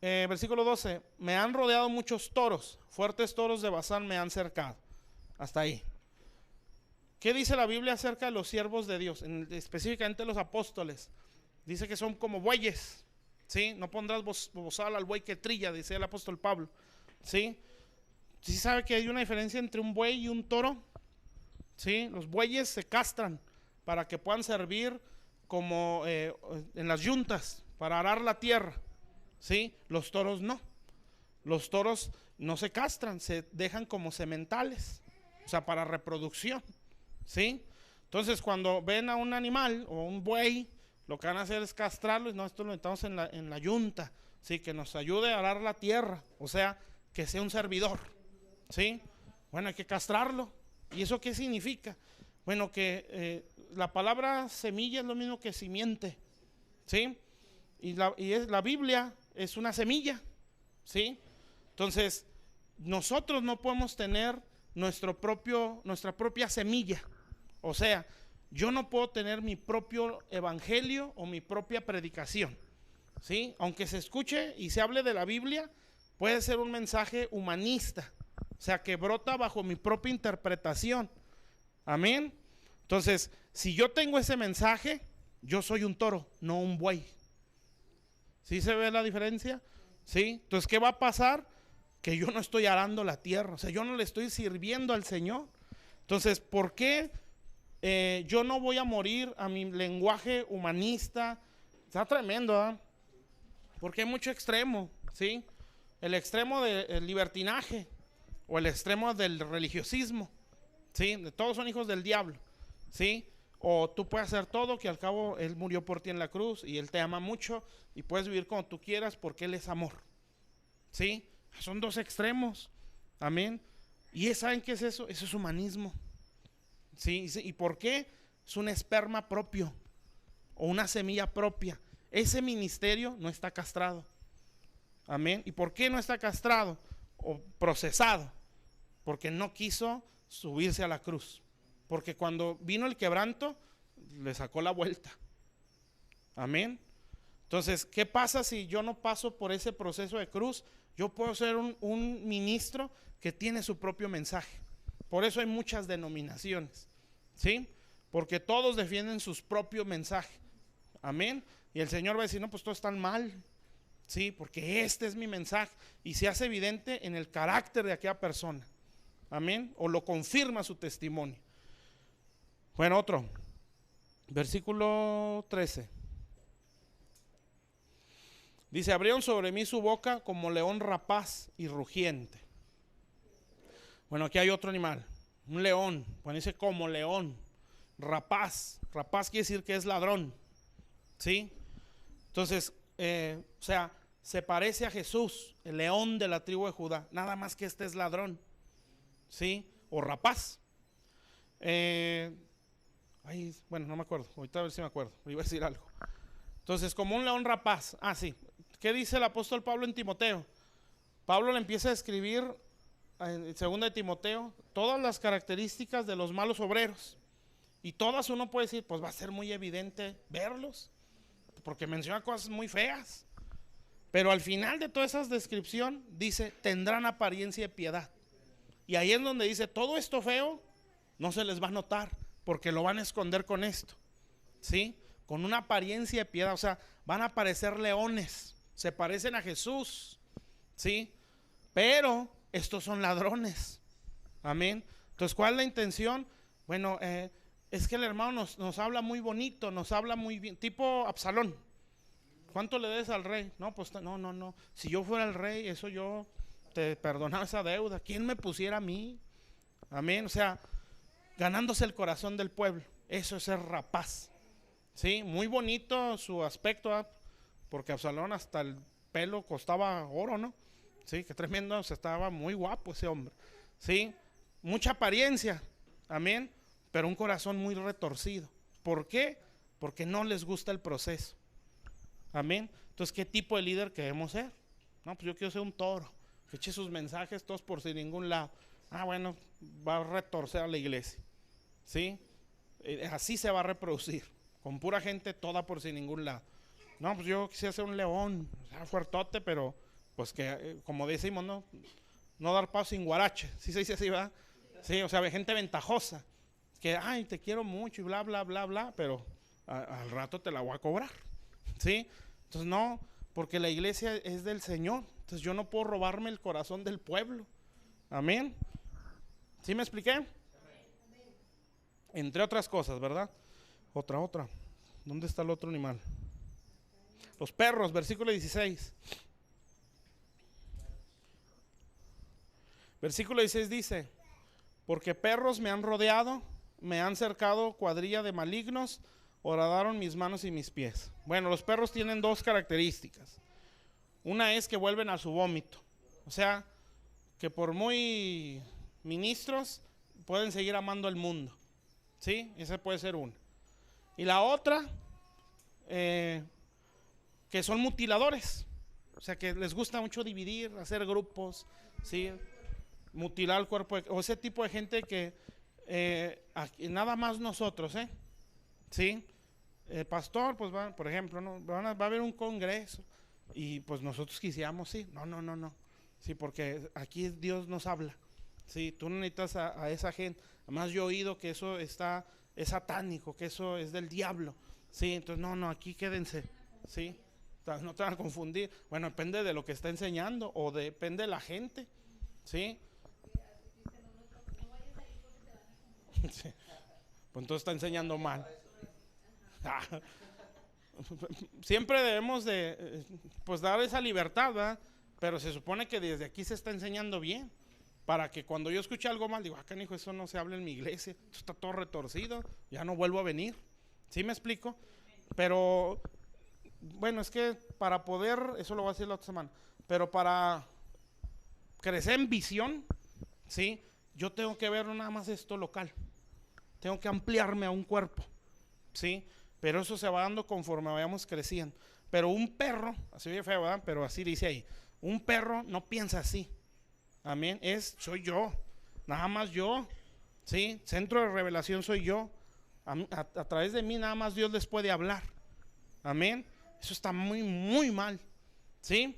Speaker 1: versículo 12, me han rodeado muchos toros, fuertes toros de Basán me han cercado. Hasta ahí. ¿Qué dice la Biblia acerca de los siervos de Dios? Específicamente los apóstoles. Dice que son como bueyes, ¿sí? No pondrás bozal al buey que trilla, dice el apóstol Pablo, ¿sí? ¿Sí sabe que hay una diferencia entre un buey y un toro? ¿Sí? Los bueyes se castran para que puedan servir como en las yuntas, para arar la tierra, ¿sí? Los toros no. Los toros no se castran, se dejan como sementales, o sea, para reproducción, ¿sí? Entonces, cuando ven a un animal o un buey, lo que van a hacer es castrarlo, y no, esto lo metamos en la yunta, ¿sí? Que nos ayude a arar la tierra, o sea, que sea un servidor, ¿sí? Bueno, hay que castrarlo. ¿Y eso qué significa? Bueno, que la palabra semilla es lo mismo que simiente, ¿sí? Y la Biblia es una semilla, ¿sí? Entonces, nosotros no podemos tener nuestra propia semilla. O sea, yo no puedo tener mi propio evangelio o mi propia predicación, ¿sí? Aunque se escuche y se hable de la Biblia, puede ser un mensaje humanista, o sea, que brota bajo mi propia interpretación. Amén. Entonces, si yo tengo ese mensaje, yo soy un toro, no un buey. ¿Sí se ve la diferencia? ¿Sí? Entonces, ¿qué va a pasar? Que yo no estoy arando la tierra, o sea, yo no le estoy sirviendo al Señor. Entonces, ¿por qué yo no voy a morir a mi lenguaje humanista? Está tremendo, ¿eh? Porque hay mucho extremo, ¿sí? El extremo del libertinaje o el extremo del religiosismo, ¿sí? De todos son hijos del diablo, ¿sí? O tú puedes hacer todo, que al cabo Él murió por ti en la cruz y Él te ama mucho y puedes vivir como tú quieras porque Él es amor, ¿sí? Son dos extremos, amén. ¿Y saben qué es eso? Eso es humanismo, ¿sí? ¿Y por qué? Es un esperma propio o una semilla propia. Ese ministerio no está castrado, amén. ¿Y por qué no está castrado o procesado? Porque no quiso subirse a la cruz. Porque cuando vino el quebranto, le sacó la vuelta. Amén. Entonces, ¿qué pasa si yo no paso por ese proceso de cruz? Yo puedo ser un ministro que tiene su propio mensaje. Por eso hay muchas denominaciones, ¿sí? Porque todos defienden sus propios mensajes. Amén. Y el Señor va a decir, no, pues todos están mal, ¿sí? Porque este es mi mensaje. Y se hace evidente en el carácter de aquella persona. Amén. O lo confirma su testimonio. Bueno, otro. Versículo 13. Dice, abrieron sobre mí su boca como león rapaz y rugiente. Bueno, aquí hay otro animal, un león. Bueno, dice como león, rapaz. Rapaz quiere decir que es ladrón, ¿sí? Entonces, o sea, se parece a Jesús, el león de la tribu de Judá, nada más que este es ladrón, ¿sí? O rapaz. Bueno, no me acuerdo, ahorita a ver si me acuerdo, iba a decir algo. Entonces, como un león rapaz, sí. ¿Qué dice el apóstol Pablo en Timoteo? Pablo le empieza a escribir en 2 de Timoteo todas las características de los malos obreros. Y todas uno puede decir, pues va a ser muy evidente verlos, porque menciona cosas muy feas. Pero al final de toda esa descripción dice, tendrán apariencia de piedad. Y ahí es donde dice, todo esto feo no se les va a notar, porque lo van a esconder con esto, ¿sí? Con una apariencia de piedad, o sea, van a parecer leones, se parecen a Jesús, ¿sí? Pero estos son ladrones, amén. Entonces, ¿cuál es la intención? Bueno, es que el hermano nos habla muy bonito, nos habla muy bien, tipo Absalón. ¿Cuánto le des al rey? No, pues no. Si yo fuera el rey, eso yo te perdonaba esa deuda. ¿Quién me pusiera a mí? Amén. O sea, ganándose el corazón del pueblo. Eso es ser rapaz. Sí, muy bonito su aspecto, porque Absalón hasta el pelo costaba oro, ¿no? Sí, qué tremendo. O sea, estaba muy guapo ese hombre. Sí, mucha apariencia. Amén. Pero un corazón muy retorcido. ¿Por qué? Porque no les gusta el proceso. Amén. Entonces, ¿qué tipo de líder queremos ser? No, pues yo quiero ser un toro, que eche sus mensajes todos por sin ningún lado. Bueno, va a retorcer a la iglesia, ¿sí? Así se va a reproducir, con pura gente toda por sin ningún lado. No, pues yo quisiera ser un león, o sea, fuertote, pero pues que, como decimos, no dar paso sin guarache, ¿sí se dice así, va? Sí, o sea, gente ventajosa, que, te quiero mucho y bla, bla, bla, bla, pero al rato te la voy a cobrar, ¿sí? Entonces no, porque la iglesia es del Señor, entonces yo no puedo robarme el corazón del pueblo. Amén. ¿Sí me expliqué? Entre otras cosas, ¿verdad? Otra. ¿Dónde está el otro animal? Los perros, versículo 16. Versículo 16 dice, porque perros me han rodeado, me han cercado cuadrilla de malignos, horadaron mis manos y mis pies. Bueno, los perros tienen dos características. Una es que vuelven a su vómito. O sea, que por muy ministros pueden seguir amando el mundo. ¿Sí? Esa puede ser una. Y la otra, que son mutiladores. O sea, que les gusta mucho dividir, hacer grupos, ¿sí? Mutilar el cuerpo. O ese tipo de gente que nada más nosotros, ¿sí? El pastor, pues va, por ejemplo, ¿no? va a haber un congreso y pues nosotros quisiéramos, sí. No. Sí, porque aquí Dios nos habla. Sí, tú no necesitas a esa gente. Además yo he oído que eso es satánico, que eso es del diablo. Sí, entonces no, aquí quédense. Sí, no te van a confundir. Bueno, depende de lo que está enseñando o depende de la gente. Sí. Sí. Pues entonces está enseñando mal. Siempre debemos de pues dar esa libertad, ¿verdad? Pero se supone que desde aquí se está enseñando bien, para que cuando yo escuche algo mal digo, canijo, eso no se habla en mi iglesia, esto está todo retorcido, ya no vuelvo a venir. ¿Sí me explico? Pero bueno, es que para poder, eso lo voy a decir la otra semana, pero para crecer en visión, ¿sí? Yo tengo que ver nada más esto local, tengo que ampliarme a un cuerpo, ¿sí? Pero eso se va dando conforme vayamos creciendo. Pero un perro, así de feo, ¿verdad? Pero así dice ahí, un perro no piensa así. Amén, soy yo, nada más yo, ¿sí? Centro de revelación soy yo. A través de mí nada más Dios les puede hablar. Amén. Eso está muy, muy mal, ¿sí?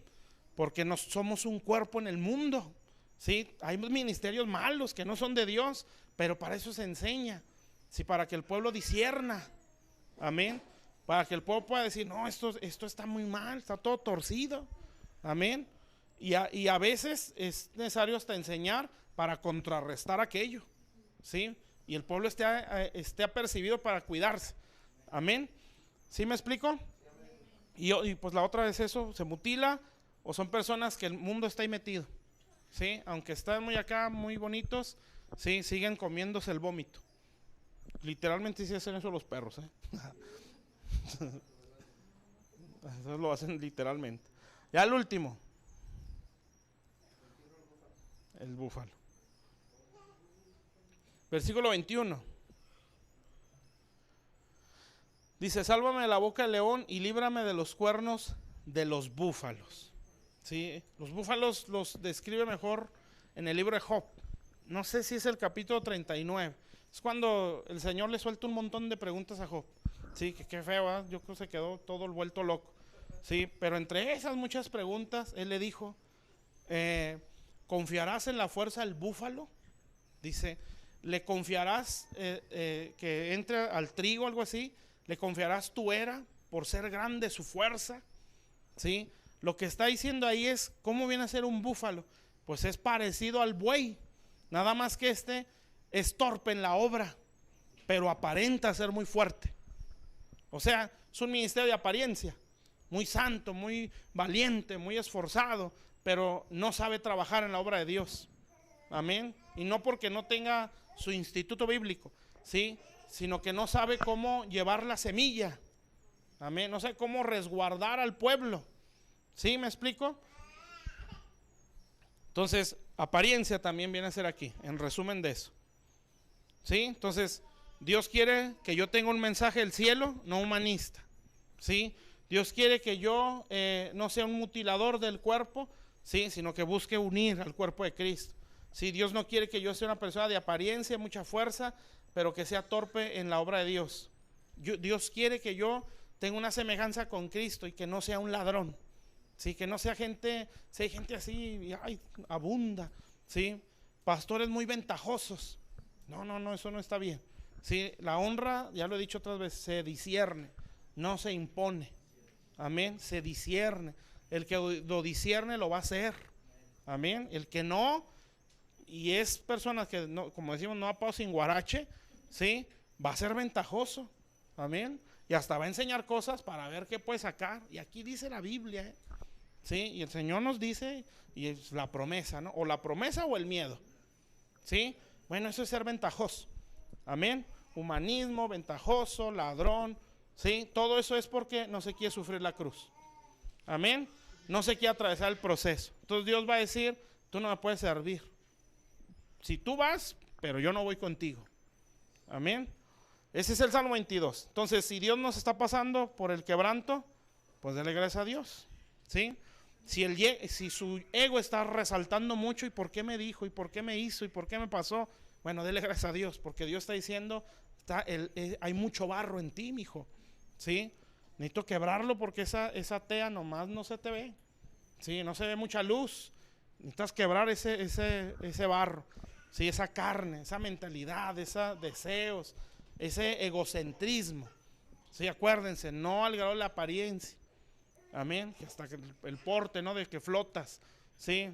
Speaker 1: Porque somos un cuerpo en el mundo, ¿sí? Hay ministerios malos que no son de Dios, pero para eso se enseña, ¿sí? Para que el pueblo discierna. Amén. Para que el pueblo pueda decir, no, esto está muy mal, está todo torcido. Amén. Y a veces es necesario hasta enseñar para contrarrestar aquello, ¿sí? Y el pueblo esté apercibido para cuidarse. Amén. ¿Sí me explico? Y pues la otra es eso, se mutila, o son personas que el mundo está ahí metido, ¿sí? Aunque están muy acá, muy bonitos, ¿sí? Siguen comiéndose el vómito. Literalmente sí hacen eso los perros, Eso lo hacen literalmente. Ya el último. El búfalo. Versículo 21. Dice, sálvame de la boca del león y líbrame de los cuernos de los búfalos. ¿Sí? Los búfalos los describe mejor en el libro de Job. No sé si es el capítulo 39. Es cuando el Señor le suelta un montón de preguntas a Job. Sí, que qué feo, ¿eh? Yo creo que se quedó todo el vuelto loco. Sí, pero entre esas muchas preguntas, él le dijo, ¿confiarás en la fuerza del búfalo? Dice, ¿le confiarás que entre al trigo, algo así? ¿Le confiarás tu era por ser grande su fuerza? ¿Sí? Lo que está diciendo ahí es, ¿cómo viene a ser un búfalo? Pues es parecido al buey, nada más que este es torpe en la obra, pero aparenta ser muy fuerte. O sea, es un ministerio de apariencia, muy santo, muy valiente, muy esforzado, pero no sabe trabajar en la obra de Dios. Amén. Y no porque no tenga su instituto bíblico, ¿sí? Sino que no sabe cómo llevar la semilla. Amén. No sabe cómo resguardar al pueblo. ¿Sí? ¿Me explico? Entonces, apariencia también viene a ser aquí, en resumen de eso. ¿Sí? Entonces, Dios quiere que yo tenga un mensaje del cielo, no humanista. ¿Sí? Dios quiere que yo no sea un mutilador del cuerpo, ¿sí? Sino que busque unir al cuerpo de Cristo. ¿Sí? Dios no quiere que yo sea una persona de apariencia, mucha fuerza, pero que sea torpe en la obra de Dios. Dios quiere que yo tenga una semejanza con Cristo y que no sea un ladrón. Sí, que no sea gente, si hay gente así, ay, abunda, ¿sí? Pastores muy ventajosos. No, eso no está bien. Sí, la honra, ya lo he dicho otras veces, se discierne, no se impone. Amén, se discierne. El que lo discierne lo va a hacer. Amén. El que no, y es personas que, no, como decimos, no ha pasado sin guarache, ¿sí? Va a ser ventajoso. Amén. Y hasta va a enseñar cosas para ver qué puede sacar. Y aquí dice la Biblia, ¿eh? ¿Sí? Y el Señor nos dice, y es la promesa, ¿no? O la promesa o el miedo. ¿Sí? Bueno, eso es ser ventajoso. Amén. Humanismo, ventajoso, ladrón. ¿Sí? Todo eso es porque no se quiere sufrir la cruz. Amén. No se quiere atravesar el proceso. Entonces Dios va a decir, tú no me puedes servir. Si tú vas, pero yo no voy contigo. Amén. Ese es el Salmo 22. Entonces, si Dios nos está pasando por el quebranto, pues dele gracias a Dios. ¿Sí? Si su ego está resaltando mucho, ¿y por qué me dijo? ¿Y por qué me hizo? ¿Y por qué me pasó? Bueno, dele gracias a Dios, porque Dios está diciendo, hay mucho barro en ti, mijo. ¿Sí? Necesito quebrarlo porque esa tea nomás no se te ve. ¿Sí? No se ve mucha luz. Necesitas quebrar ese barro. ¿Sí? Esa carne, esa mentalidad, esos deseos, ese egocentrismo. ¿Sí? Acuérdense, no al grado de la apariencia. Amén. Hasta que el porte, ¿no? De que flotas. ¿Sí?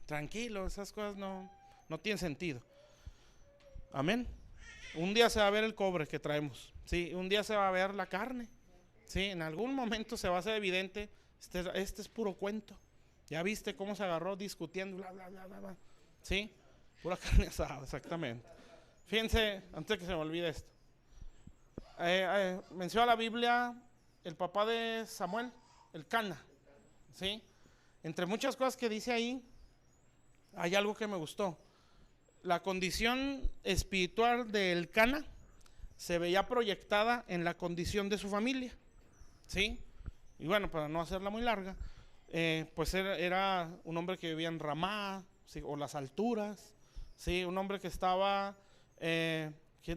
Speaker 1: Tranquilo, esas cosas no tienen sentido. Amén. Un día se va a ver el cobre que traemos. ¿Sí? Un día se va a ver la carne. ¿Sí? En algún momento se va a hacer evidente, este es puro cuento. Ya viste cómo se agarró discutiendo, bla, bla, bla, bla, bla. ¿Sí? Pura carne asada, exactamente. Fíjense, antes de que se me olvide esto. Menciona la Biblia el papá de Samuel, el Cana. ¿Sí? Entre muchas cosas que dice ahí, hay algo que me gustó. La condición espiritual del Cana se veía proyectada en la condición de su familia. ¿Sí? Y bueno, para no hacerla muy larga, pues era un hombre que vivía en Ramá, ¿sí? O las alturas, ¿sí? Un hombre que estaba, que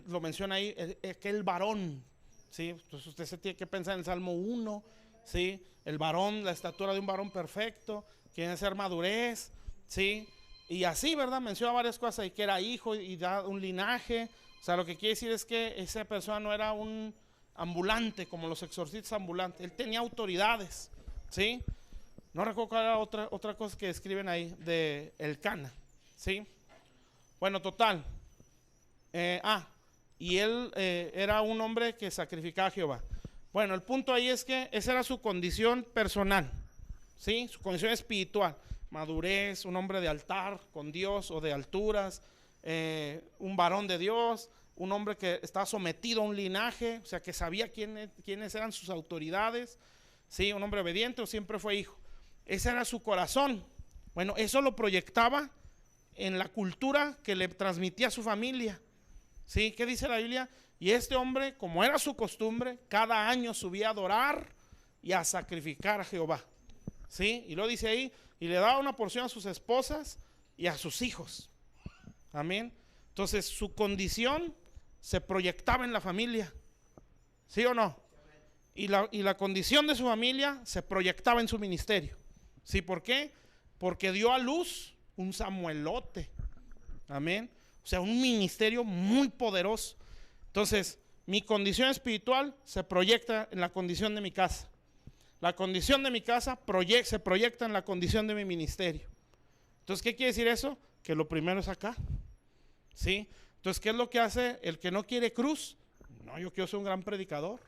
Speaker 1: lo menciona ahí, aquel varón, ¿sí? Entonces usted se tiene que pensar en el Salmo 1, ¿sí? El varón, la estatura de un varón perfecto, quiere ser madurez, ¿sí? Y así, ¿verdad? Menciona varias cosas, y que era hijo y da un linaje. O sea, lo que quiere decir es que esa persona no era un ambulante como los exorcistas ambulantes. Él tenía autoridades, ¿sí? No recuerdo cuál era otra cosa que escriben ahí de el Cana, ¿sí? Bueno, total. Y él era un hombre que sacrificaba a Jehová. Bueno, el punto ahí es que esa era su condición personal, ¿sí? Su condición espiritual. Madurez, un hombre de altar con Dios o de alturas, un varón de Dios, un hombre que estaba sometido a un linaje, o sea, que sabía quiénes eran sus autoridades, ¿sí? Un hombre obediente o siempre fue hijo. Ese era su corazón. Bueno, eso lo proyectaba en la cultura que le transmitía a su familia. ¿Sí? ¿Qué dice la Biblia? Y este hombre, como era su costumbre, cada año subía a adorar y a sacrificar a Jehová. ¿Sí? Y lo dice ahí, y le daba una porción a sus esposas y a sus hijos. Amén. Entonces su condición se proyectaba en la familia. ¿Sí o no? Y la condición de su familia se proyectaba en su ministerio. ¿Sí? ¿Por qué? Porque dio a luz un Samuelote. Amén. O sea, un ministerio muy poderoso. Entonces, mi condición espiritual se proyecta en la condición de mi casa. La condición de mi casa se proyecta en la condición de mi ministerio. Entonces, ¿qué quiere decir eso? Que lo primero es acá. ¿Sí? Entonces, ¿qué es lo que hace el que no quiere cruz? No, yo quiero ser un gran predicador.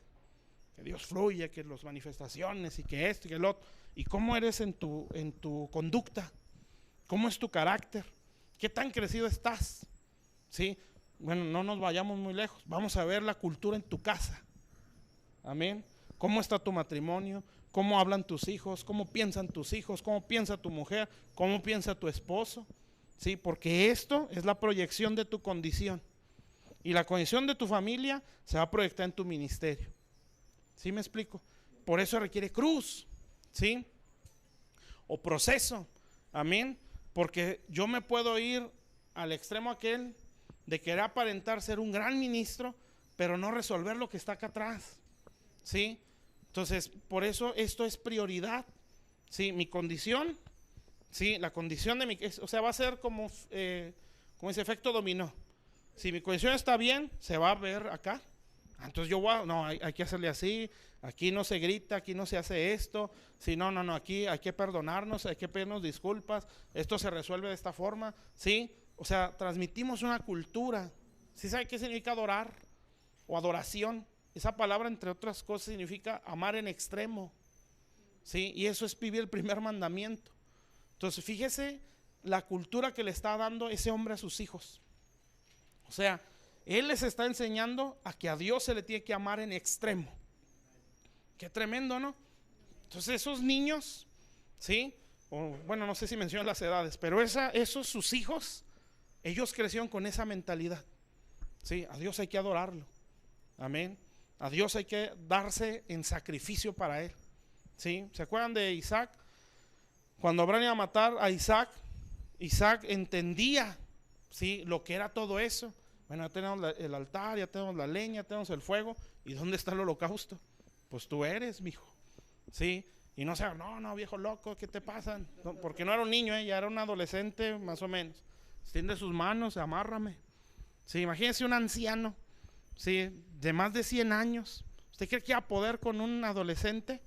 Speaker 1: Que Dios fluya, que las manifestaciones y que esto y que el otro. ¿Y cómo eres en tu conducta? ¿Cómo es tu carácter? ¿Qué tan crecido estás? ¿Sí? Bueno, no nos vayamos muy lejos. Vamos a ver la cultura en tu casa. Amén. ¿Cómo está tu matrimonio? ¿Cómo hablan tus hijos? ¿Cómo piensan tus hijos? ¿Cómo piensa tu mujer? ¿Cómo piensa tu esposo? ¿Sí? Porque esto es la proyección de tu condición. Y la condición de tu familia se va a proyectar en tu ministerio. ¿Sí me explico? Por eso requiere cruz. ¿Sí? O proceso. Amén. Porque yo me puedo ir al extremo aquel de querer aparentar ser un gran ministro, pero no resolver lo que está acá atrás. ¿Sí? Entonces, por eso esto es prioridad. ¿Sí? Mi condición, ¿sí? La condición de mi, o sea, va a ser como ese efecto dominó. Si mi condición está bien, se va a ver acá. Entonces yo voy no, hay que hacerle así, aquí no se grita, aquí no se hace esto, si no, aquí hay que perdonarnos, hay que pedirnos disculpas, esto se resuelve de esta forma, ¿sí? O sea, transmitimos una cultura. ¿Sí sabe qué significa adorar o adoración? Esa palabra, entre otras cosas, significa amar en extremo, ¿sí? Y eso es vivir el primer mandamiento. Entonces, fíjese la cultura que le está dando ese hombre a sus hijos. O sea, él les está enseñando a que a Dios se le tiene que amar en extremo. Qué tremendo, ¿no? Entonces esos niños, ¿sí? Bueno, no sé si mencionan las edades, pero esos sus hijos, ellos crecieron con esa mentalidad. ¿Sí? A Dios hay que adorarlo. Amén. A Dios hay que darse en sacrificio para Él. ¿Sí? ¿Se acuerdan de Isaac? Cuando Abraham iba a matar a Isaac, Isaac entendía, ¿sí?, lo que era todo eso. Bueno, ya tenemos el altar, ya tenemos la leña, ya tenemos el fuego. ¿Y dónde está el holocausto? Pues tú eres, mijo. ¿Sí? Y no sea, no, viejo loco, ¿qué te pasa? No, porque no era un niño, ya era un adolescente más o menos. Extiende sus manos, amárrame. Sí, imagínese un anciano, sí, de más de 100 años. ¿Usted cree que iba a poder con un adolescente?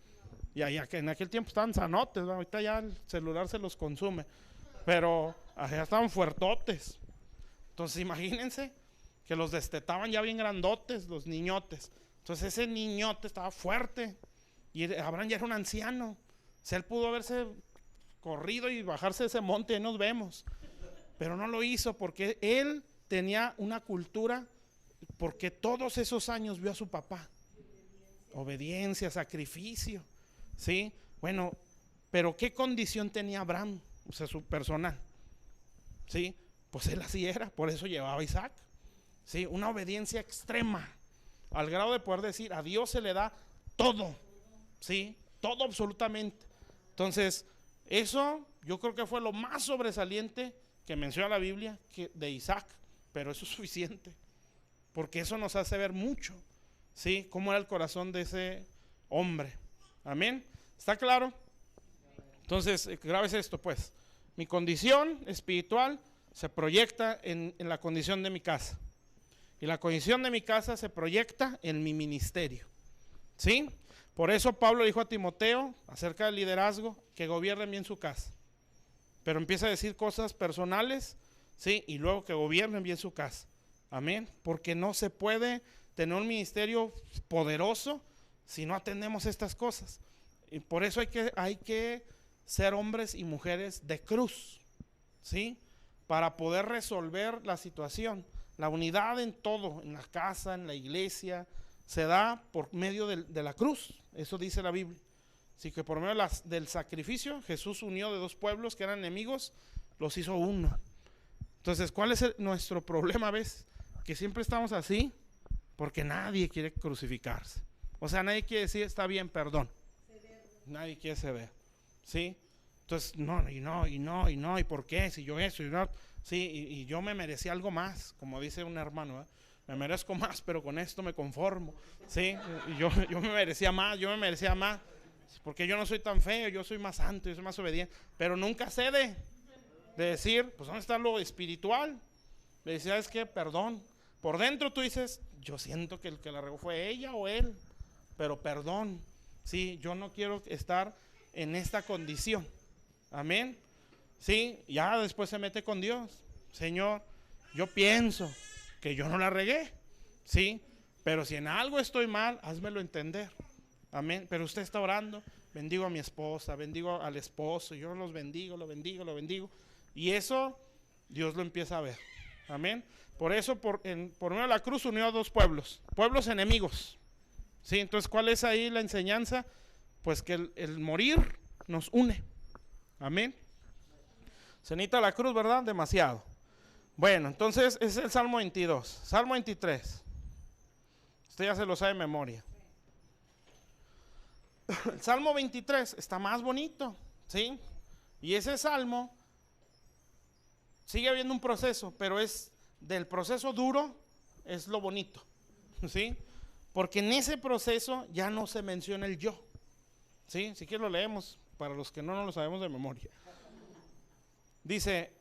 Speaker 1: Ya que en aquel tiempo estaban sanotes, ¿no? Ahorita ya el celular se los consume. Pero allá estaban fuertotes. Entonces imagínense que los destetaban ya bien grandotes, los niñotes. Entonces ese niñote estaba fuerte. Y Abraham ya era un anciano. O sea, él pudo haberse corrido y bajarse de ese monte, ahí nos vemos. Pero no lo hizo porque él tenía una cultura, porque todos esos años vio a su papá. Obediencia, sacrificio. ¿Sí? Bueno, pero ¿qué condición tenía Abraham? O sea, su personal. ¿Sí? Pues él así era, por eso llevaba a Isaac. ¿Sí? Una obediencia extrema, al grado de poder decir, a Dios se le da todo. ¿Sí? Todo absolutamente. Entonces, eso yo creo que fue lo más sobresaliente que menciona la Biblia de Isaac, pero eso es suficiente, porque eso nos hace ver mucho, ¿sí?, cómo era el corazón de ese hombre. Amén. ¿Está claro? Entonces, grabes esto pues. Mi condición espiritual se proyecta en la condición de mi casa. Y la condición de mi casa se proyecta en mi ministerio. ¿Sí? Por eso Pablo dijo a Timoteo acerca del liderazgo, que gobiernen bien su casa. Pero empieza a decir cosas personales, ¿sí? Y luego que gobiernen bien su casa. Amén. Porque no se puede tener un ministerio poderoso si no atendemos estas cosas. Y por eso hay que ser hombres y mujeres de cruz, ¿sí? Para poder resolver la situación. La unidad en todo, en la casa, en la iglesia, se da por medio de la cruz. Eso dice la Biblia. Así que por medio del sacrificio, Jesús unió de dos pueblos que eran enemigos, los hizo uno. Entonces, ¿cuál es nuestro problema, ves? Que siempre estamos así, porque nadie quiere crucificarse. O sea, nadie quiere decir, está bien, perdón. Nadie quiere ceder, ¿sí? Entonces, ¿y por qué? Si yo eso, y no, sí, y yo me merecía algo más, como dice un hermano, ¿eh? Me merezco más, pero con esto me conformo, ¿sí? Y yo me merecía más, porque yo no soy tan feo, yo soy más santo, yo soy más obediente, pero nunca cede de decir, pues ¿dónde está lo espiritual? Le decía, es que perdón, por dentro tú dices, yo siento que el que la regó fue ella o él, pero perdón, sí, yo no quiero estar en esta condición, amén, sí, ya después se mete con Dios, Señor, yo pienso que yo no la regué, sí, pero si en algo estoy mal, házmelo entender, amén, pero usted está orando, bendigo a mi esposa, bendigo al esposo, yo los bendigo, lo bendigo, y eso Dios lo empieza a ver, amén. Por eso por medio de la cruz unió a dos pueblos enemigos, sí. Entonces, ¿cuál es ahí la enseñanza? Pues que el morir nos une, amén. Se necesita la cruz, ¿verdad? Demasiado. Bueno, entonces es el Salmo 22. Salmo 23. Usted ya se lo sabe de memoria. El Salmo 23 está más bonito, ¿sí? Y ese salmo sigue habiendo un proceso, pero es del proceso duro, es lo bonito, ¿sí? Porque en ese proceso ya no se menciona el yo, ¿sí? Si quieres lo leemos, para los que no lo sabemos de memoria. Dice,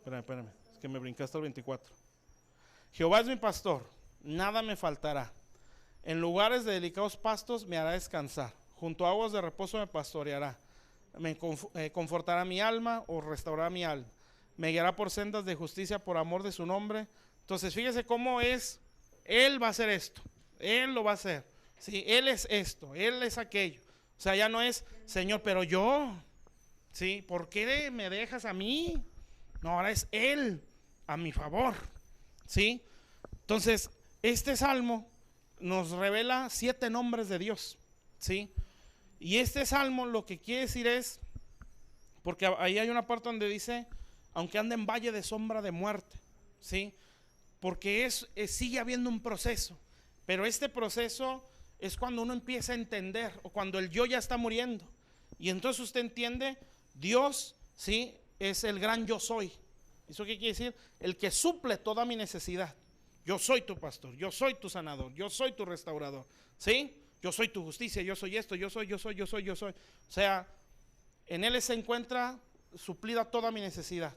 Speaker 1: espérame, es que me brincaste al 24. Jehová es mi pastor, nada me faltará. En lugares de delicados pastos me hará descansar, junto a aguas de reposo me pastoreará. Me confortará mi alma o restaurará mi alma. Me guiará por sendas de justicia por amor de su nombre. Entonces fíjese cómo es, Él va a hacer esto, Él lo va a hacer, ¿sí? Él es esto, Él es aquello. O sea, ya no es, Señor, pero yo, ¿sí? ¿Por qué me dejas a mí? No, ahora es Él a mi favor, ¿sí? Entonces, este salmo nos revela 7 nombres de Dios, ¿sí? Y este salmo lo que quiere decir es, porque ahí hay una parte donde dice, aunque ande en valle de sombra de muerte, ¿sí? Porque sigue habiendo un proceso, pero este proceso es cuando uno empieza a entender, o cuando el yo ya está muriendo, y entonces usted entiende, Dios, ¿sí? Es el gran yo soy. ¿Eso qué quiere decir? El que suple toda mi necesidad. Yo soy tu pastor, yo soy tu sanador, yo soy tu restaurador, ¿sí? Yo soy tu justicia, yo soy esto, yo soy. O sea, en Él se encuentra suplida toda mi necesidad,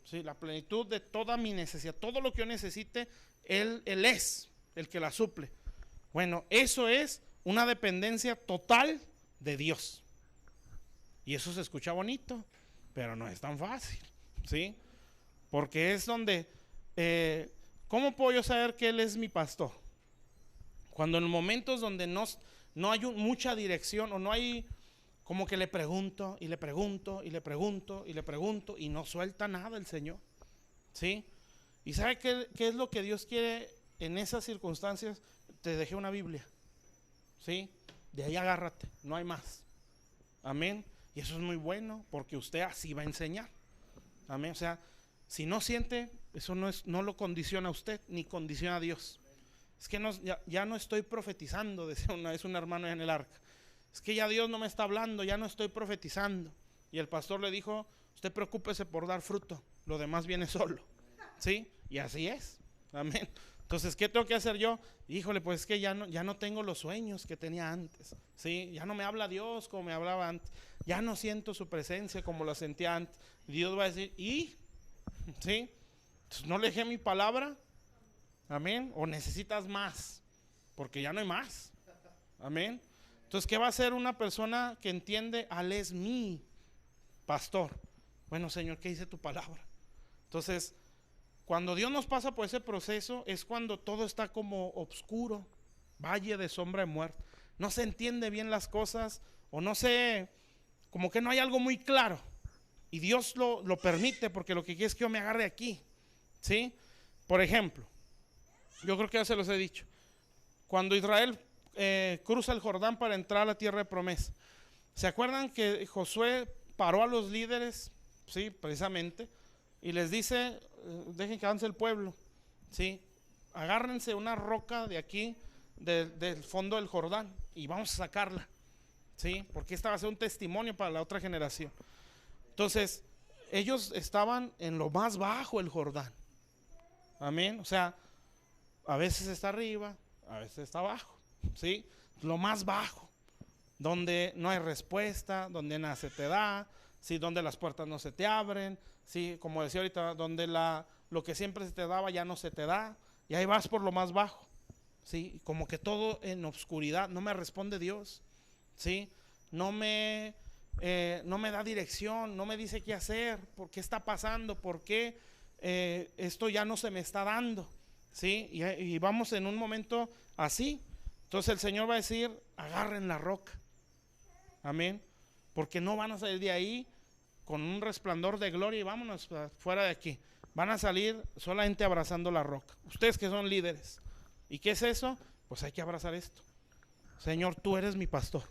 Speaker 1: ¿sí? La plenitud de toda mi necesidad, todo lo que yo necesite, Él es el que la suple. Bueno, eso es una dependencia total de Dios. Y eso se escucha bonito, pero no es tan fácil, ¿sí? Porque es donde, ¿cómo puedo yo saber que Él es mi pastor? Cuando en momentos donde no hay mucha dirección, o no hay, como que le pregunto y no suelta nada el Señor, ¿sí? ¿Y sabe qué es lo que Dios quiere en esas circunstancias? Te dejé una Biblia, ¿sí? De ahí agárrate, no hay más, amén. Y eso es muy bueno, porque usted así va a enseñar, amén. O sea, si no siente, eso no lo condiciona a usted, ni condiciona a Dios. Es que ya no estoy profetizando, decía una vez un hermano en el arca. Es que ya Dios no me está hablando, ya no estoy profetizando. Y el pastor le dijo, usted preocúpese por dar fruto, lo demás viene solo, ¿sí? Y así es, amén. Entonces, ¿qué tengo que hacer yo? Híjole, pues es que ya no tengo los sueños que tenía antes, ¿sí? Ya no me habla Dios como me hablaba antes, ya no siento su presencia como la sentía antes. Dios va a decir, ¿sí? Entonces, ¿no le dejé mi palabra? Amén. O necesitas más, porque ya no hay más, amén. Entonces, ¿qué va a hacer una persona que entiende? Él es mi pastor. Bueno, Señor, ¿qué dice tu palabra? Entonces, cuando Dios nos pasa por ese proceso, es cuando todo está como oscuro, valle de sombra de muerte. No se entiende bien las cosas, o no sé, como que no hay algo muy claro. Y Dios lo permite, porque lo que quiere es que yo me agarre aquí, ¿sí? Por ejemplo, yo creo que ya se los he dicho. Cuando Israel cruza el Jordán para entrar a la tierra de promesa. ¿Se acuerdan que Josué paró a los líderes? Sí, precisamente. Y les dice, dejen que avance el pueblo. Sí, agárrense una roca de aquí, del fondo del Jordán, y vamos a sacarla. Sí, porque esta va a ser un testimonio para la otra generación. Entonces, ellos estaban en lo más bajo del Jordán. Amén. O sea, a veces está arriba, a veces está abajo. ¿Sí? Lo más bajo, donde no hay respuesta, donde nada se te da, ¿sí? Donde las puertas no se te abren, ¿sí? Como decía ahorita, donde lo que siempre se te daba ya no se te da, y ahí vas por lo más bajo, ¿sí? Como que todo en obscuridad, no me responde Dios, ¿sí? No me da dirección, no me dice qué hacer, por qué está pasando, por qué esto ya no se me está dando, ¿sí? Y vamos en un momento así. Entonces el Señor va a decir, agarren la roca. Amén. Porque no van a salir de ahí con un resplandor de gloria y vámonos fuera de aquí. Van a salir solamente abrazando la roca. Ustedes que son líderes. ¿Y qué es eso? Pues hay que abrazar esto. Señor, tú eres mi pastor.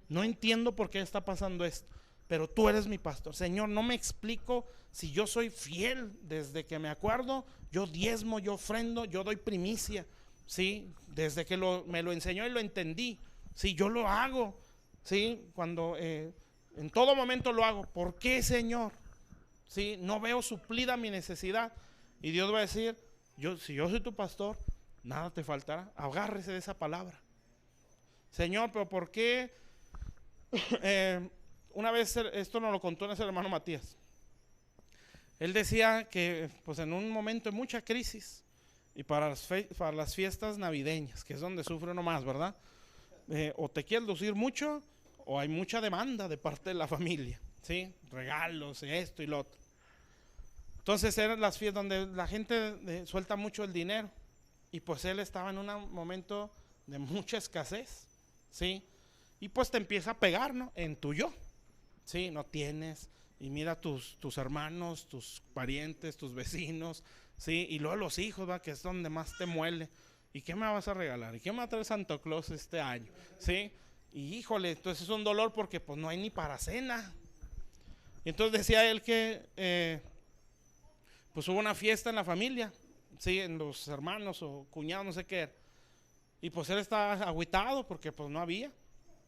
Speaker 1: No entiendo por qué está pasando esto, pero tú eres mi pastor. Señor, no me explico si yo soy fiel desde que me acuerdo. Yo diezmo, yo ofrendo, yo doy primicia. Sí, desde que me lo enseñó y lo entendí. Sí, yo lo hago. Sí, cuando en todo momento lo hago. ¿Por qué, Señor? Sí, no veo suplida mi necesidad. Y Dios va a decir, si yo soy tu pastor, nada te faltará. Agárrese de esa palabra. Señor, pero ¿por qué? Una vez esto nos lo contó nuestro hermano Matías. Él decía que pues en un momento de mucha crisis, y para las fiestas navideñas, que es donde sufre uno más, ¿verdad? O te quieres lucir mucho, o hay mucha demanda de parte de la familia, ¿sí? Regalos, esto y lo otro. Entonces eran las fiestas donde la gente suelta mucho el dinero, y pues él estaba en un momento de mucha escasez, ¿sí? Y pues te empieza a pegar, ¿no? En tu yo, ¿sí? No tienes, y mira tus hermanos, tus parientes, tus vecinos, ¿sí? Y luego los hijos, ¿va? Que es donde más te muele. ¿Y qué me vas a regalar? ¿Y qué me va a traer Santa Claus este año? ¿Sí? Y híjole, entonces es un dolor porque pues no hay ni para cena. Y entonces decía él que pues hubo una fiesta en la familia, ¿sí? En los hermanos o cuñados, no sé qué era. Y pues él estaba agüitado porque pues no había.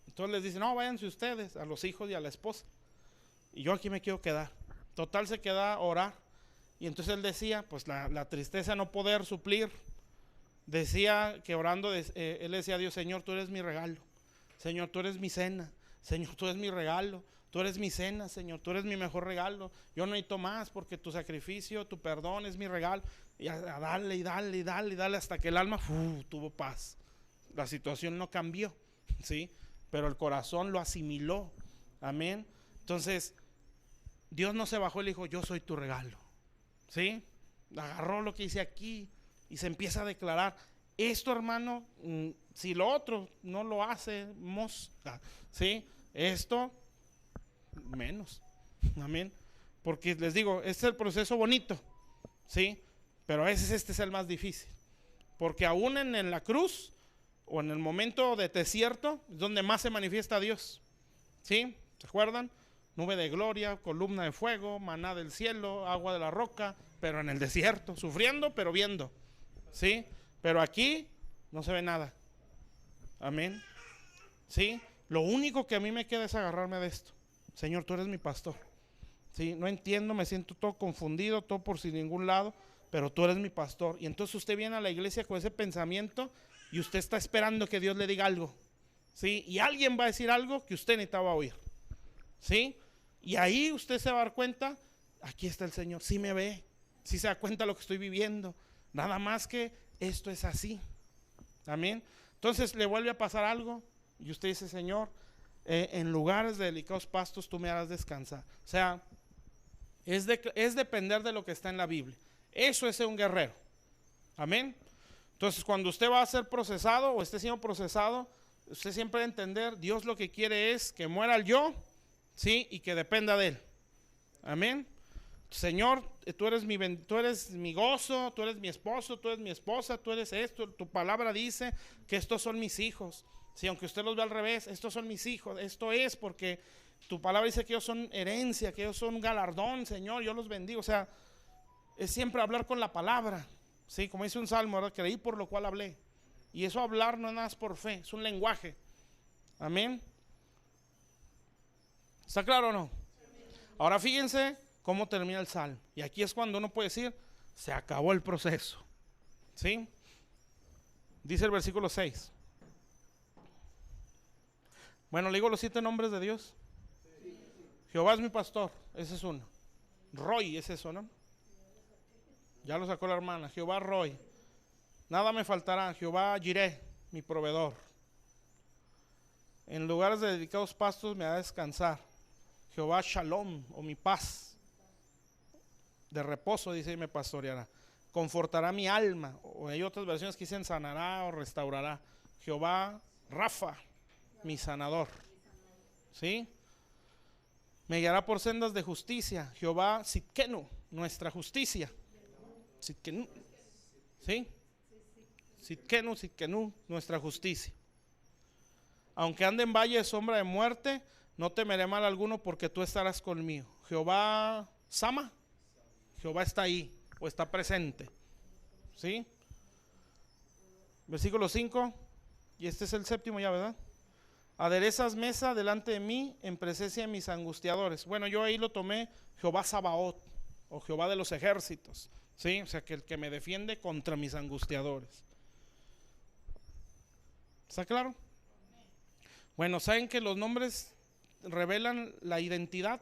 Speaker 1: Entonces les dice, no, váyanse ustedes, a los hijos y a la esposa. Y yo aquí me quiero quedar. Total, se queda a orar. Y entonces él decía, pues la tristeza de no poder suplir. Decía que orando, él decía a Dios, Señor, tú eres mi regalo. Señor, tú eres mi cena. Señor, tú eres mi regalo. Tú eres mi cena, Señor, tú eres mi mejor regalo. Yo no necesito más porque tu sacrificio, tu perdón es mi regalo. Y a darle y darle y darle y darle hasta que el alma tuvo paz. La situación no cambió, ¿sí? Pero el corazón lo asimiló. Amén. Entonces, Dios no se bajó y le dijo, yo soy tu regalo. ¿Sí? Agarró lo que hice aquí y se empieza a declarar. Esto, hermano, si lo otro no lo hacemos, ¿sí? Esto, menos. Amén. Porque les digo, este es el proceso bonito, ¿sí? Pero a veces este es el más difícil. Porque aún en la cruz o en el momento de desierto es donde más se manifiesta Dios. ¿Sí? ¿Se acuerdan? Nube de gloria, columna de fuego, maná del cielo, agua de la roca, pero en el desierto, sufriendo pero viendo. ¿Sí? Pero aquí no se ve nada. Amén. ¿Sí? Lo único que a mí me queda es agarrarme de esto. Señor, tú eres mi pastor. ¿Sí? No entiendo, me siento todo confundido, todo por sin ningún lado, pero tú eres mi pastor. Y entonces usted viene a la iglesia con ese pensamiento y usted está esperando que Dios le diga algo. ¿Sí? Y alguien va a decir algo que usted necesitaba oír. ¿Sí? Y ahí usted se va a dar cuenta, aquí está el Señor, sí me ve, sí se da cuenta de lo que estoy viviendo. Nada más que esto es así. Amén. Entonces le vuelve a pasar algo y usted dice, Señor, en lugares de delicados pastos tú me harás descansar. O sea, es depender de lo que está en la Biblia. Eso es ser un guerrero. Amén. Entonces cuando usted va a ser procesado o esté siendo procesado, usted siempre debe entender, Dios lo que quiere es que muera el yo, ¿sí? Y que dependa de Él. Amén. Señor, tú eres mi gozo, tú eres mi esposo, tú eres mi esposa, tú eres esto, tu palabra dice que estos son mis hijos. Sí, aunque usted los vea al revés, estos son mis hijos, esto es porque tu palabra dice que ellos son herencia, que ellos son galardón, Señor, yo los bendigo. O sea, es siempre hablar con la palabra. Sí, como dice un salmo, ¿verdad? Creí por lo cual hablé. Y eso hablar no es nada por fe, es un lenguaje. Amén. ¿Está claro o no? Ahora fíjense cómo termina el salmo. Y aquí es cuando uno puede decir, se acabó el proceso. ¿Sí? Dice el versículo 6. Bueno, le digo los 7 nombres de Dios. Jehová es mi pastor, ese es uno. Roy, es eso, ¿no? Ya lo sacó la hermana. Jehová Roy. Nada me faltará. Jehová Jireh, mi proveedor. En lugares de dedicados pastos me hará descansar. Jehová Shalom, o mi paz. De reposo, dice, y me pastoreará. Confortará mi alma. O hay otras versiones que dicen sanará o restaurará. Jehová Rafa, mi sanador. ¿Sí? Me guiará por sendas de justicia. Jehová Sitkenu, nuestra justicia. Sitkenu. ¿Sí? Sitkenu, nuestra justicia. Aunque ande en valle de sombra de muerte, no temeré mal alguno porque tú estarás conmigo. Jehová Sama, Jehová está ahí o está presente. ¿Sí? Versículo 5, y este es el 7º ya, ¿verdad? Aderezas mesa delante de mí en presencia de mis angustiadores. Bueno, yo ahí lo tomé Jehová Sabaoth o Jehová de los ejércitos. ¿Sí? O sea, que el que me defiende contra mis angustiadores. ¿Está claro? Bueno, ¿saben que los nombres revelan la identidad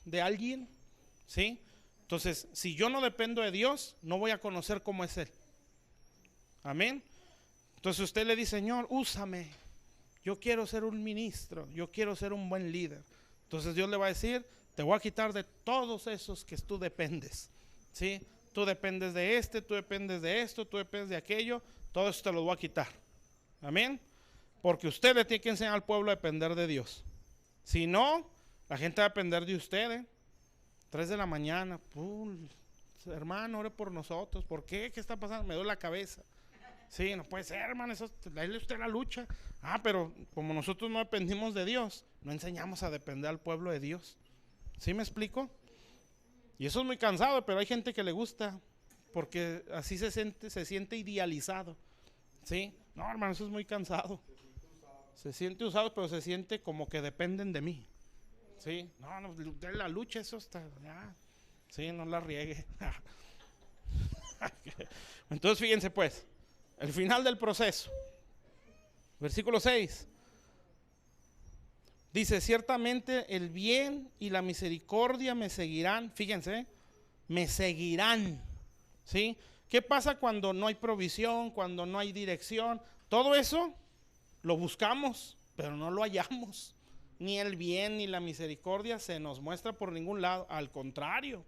Speaker 1: de alguien? ¿Sí? Entonces, si yo no dependo de Dios, no voy a conocer cómo es Él. Amén. Entonces usted le dice, Señor, úsame. Yo quiero ser un ministro, yo quiero ser un buen líder. Entonces Dios le va a decir, te voy a quitar de todos esos que tú dependes. ¿Sí? Tú dependes de tú dependes de esto, tú dependes de aquello. Todo eso te lo voy a quitar. Amén. Porque usted le tiene que enseñar al pueblo a depender de Dios. Si no, la gente va a depender de usted. 3 de la mañana, hermano, ore por nosotros. ¿Por qué? ¿Qué está pasando? Me duele la cabeza. Sí, no puede ser, hermano, eso, dale usted la lucha. Pero como nosotros no dependimos de Dios, no enseñamos a depender al pueblo de Dios. ¿Sí me explico? Y eso es muy cansado, pero hay gente que le gusta, porque así se siente idealizado. ¿Sí? No, hermano, eso es muy cansado. Se siente usado, pero se siente como que dependen de mí. ¿Sí? No, de la lucha, eso está, ya. Sí, no la riegue. Entonces, fíjense pues, el final del proceso. Versículo 6. Dice, ciertamente el bien y la misericordia me seguirán. Fíjense, me seguirán. ¿Sí? ¿Qué pasa cuando no hay provisión, cuando no hay dirección? Todo eso lo buscamos, pero no lo hallamos. Ni el bien ni la misericordia se nos muestra por ningún lado. Al contrario.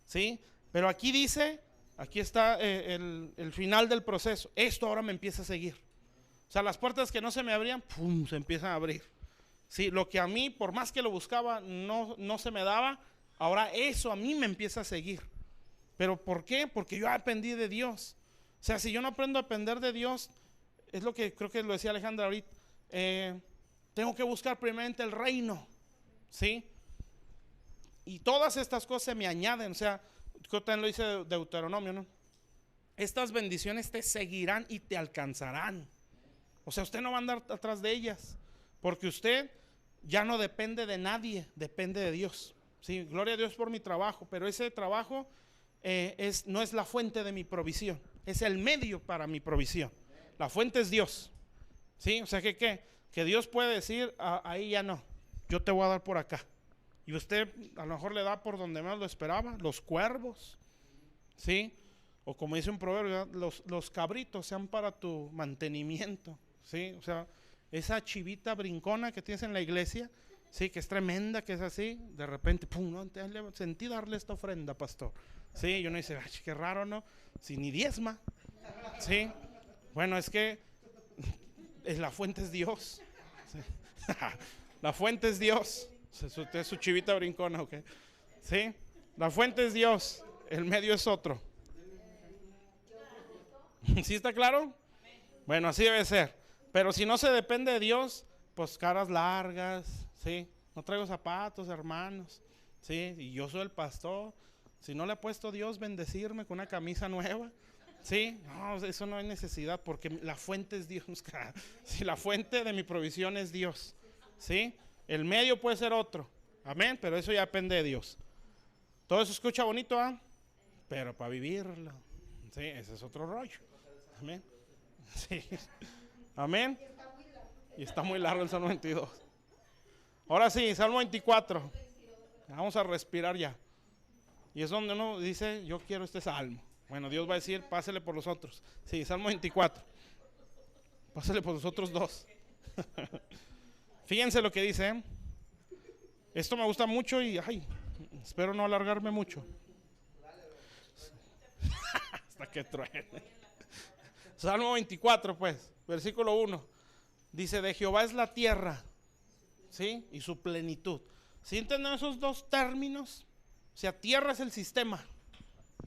Speaker 1: ¿Sí? Pero aquí dice, aquí está el final del proceso. Esto ahora me empieza a seguir. O sea, las puertas que no se me abrían, ¡pum!, se empiezan a abrir. Sí, lo que a mí, por más que lo buscaba, no se me daba, ahora eso a mí me empieza a seguir. ¿Pero por qué? Porque yo aprendí de Dios. O sea, si yo no aprendo a depender de Dios, es lo que creo que lo decía Alejandra ahorita, tengo que buscar primeramente el reino. ¿Sí? Y todas estas cosas se me añaden. O sea, yo también lo dice Deuteronomio, ¿no? Estas bendiciones te seguirán y te alcanzarán. O sea, usted no va a andar atrás de ellas, porque usted ya no depende de nadie, depende de Dios. Sí, gloria a Dios por mi trabajo, pero ese trabajo no es la fuente de mi provisión, es el medio para mi provisión. La fuente es Dios. Sí, o sea que Dios puede decir, ahí ya no, yo te voy a dar por acá. Y usted a lo mejor le da por donde menos lo esperaba, los cuervos. Sí, o como dice un proverbio, los cabritos sean para tu mantenimiento. Sí, o sea, esa chivita brincona que tienes en la iglesia, sí, que es tremenda, que es así, de repente, pum, no, sentí darle esta ofrenda, pastor. Sí, y uno dice, ay, qué raro, ¿no? Si ni diezma. Sí, bueno, es que la fuente es Dios. Sí. La fuente es Dios. Usted es su chivita brincona, ¿ok? Sí, la fuente es Dios, el medio es otro. ¿Sí está claro? Bueno, así debe ser. Pero si no se depende de Dios, pues caras largas, ¿sí? No traigo zapatos, hermanos, ¿sí? Y yo soy el pastor. Si no le ha puesto Dios bendecirme con una camisa nueva, ¿sí? No, eso no hay necesidad, porque la fuente es Dios. Si la fuente de mi provisión es Dios, ¿sí? El medio puede ser otro, amén, pero eso ya depende de Dios. Todo eso escucha bonito, ¿ah? Pero para vivirlo, ¿sí? Ese es otro rollo, amén. Sí. Amén. Y está muy largo el Salmo 22. Ahora sí, Salmo 24. Vamos a respirar ya. Y es donde uno dice, yo quiero este salmo. Bueno, Dios va a decir, pásele por los otros. Sí, Salmo 24. Pásele por los otros dos. Fíjense lo que dice, ¿eh? Esto me gusta mucho y espero no alargarme mucho. Hasta que truene. Salmo 24, pues, versículo 1. Dice, de Jehová es la tierra, ¿sí? Y su plenitud. ¿Sí entienden esos dos términos? O sea, tierra es el sistema,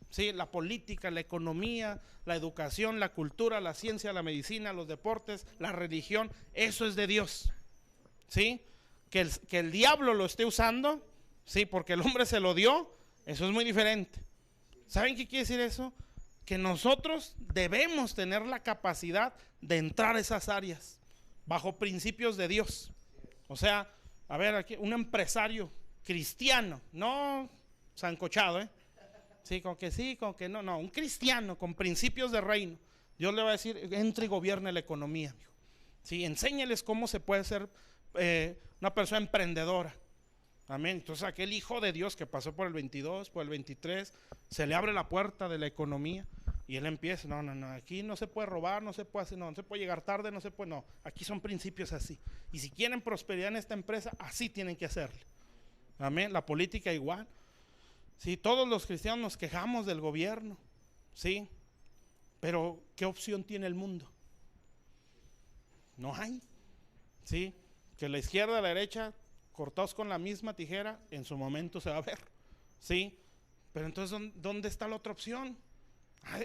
Speaker 1: ¿sí? La política, la economía, la educación, la cultura, la ciencia, la medicina, los deportes, la religión. Eso es de Dios, ¿sí? Que el diablo lo esté usando, ¿sí? Porque el hombre se lo dio, eso es muy diferente. ¿Saben qué quiere decir eso? Que nosotros debemos tener la capacidad de entrar a esas áreas bajo principios de Dios. O sea, a ver, aquí un empresario cristiano, no sancochado, sí, con que no, un cristiano con principios de reino. Dios le va a decir, entre y gobierne la economía, amigo. Sí, enséñeles cómo se puede ser una persona emprendedora. Amén. Entonces aquel hijo de Dios que pasó por el 22, por el 23, se le abre la puerta de la economía y él empieza, no, aquí no se puede robar, no se puede hacer, no se puede llegar tarde, no se puede, no, aquí son principios así. Y si quieren prosperidad en esta empresa, así tienen que hacerle. Amén. La política igual. Sí, todos los cristianos nos quejamos del gobierno, sí, pero ¿qué opción tiene el mundo? No hay, sí, que la izquierda, la derecha, cortados con la misma tijera, en su momento se va a ver, ¿sí? Pero entonces, ¿dónde está la otra opción?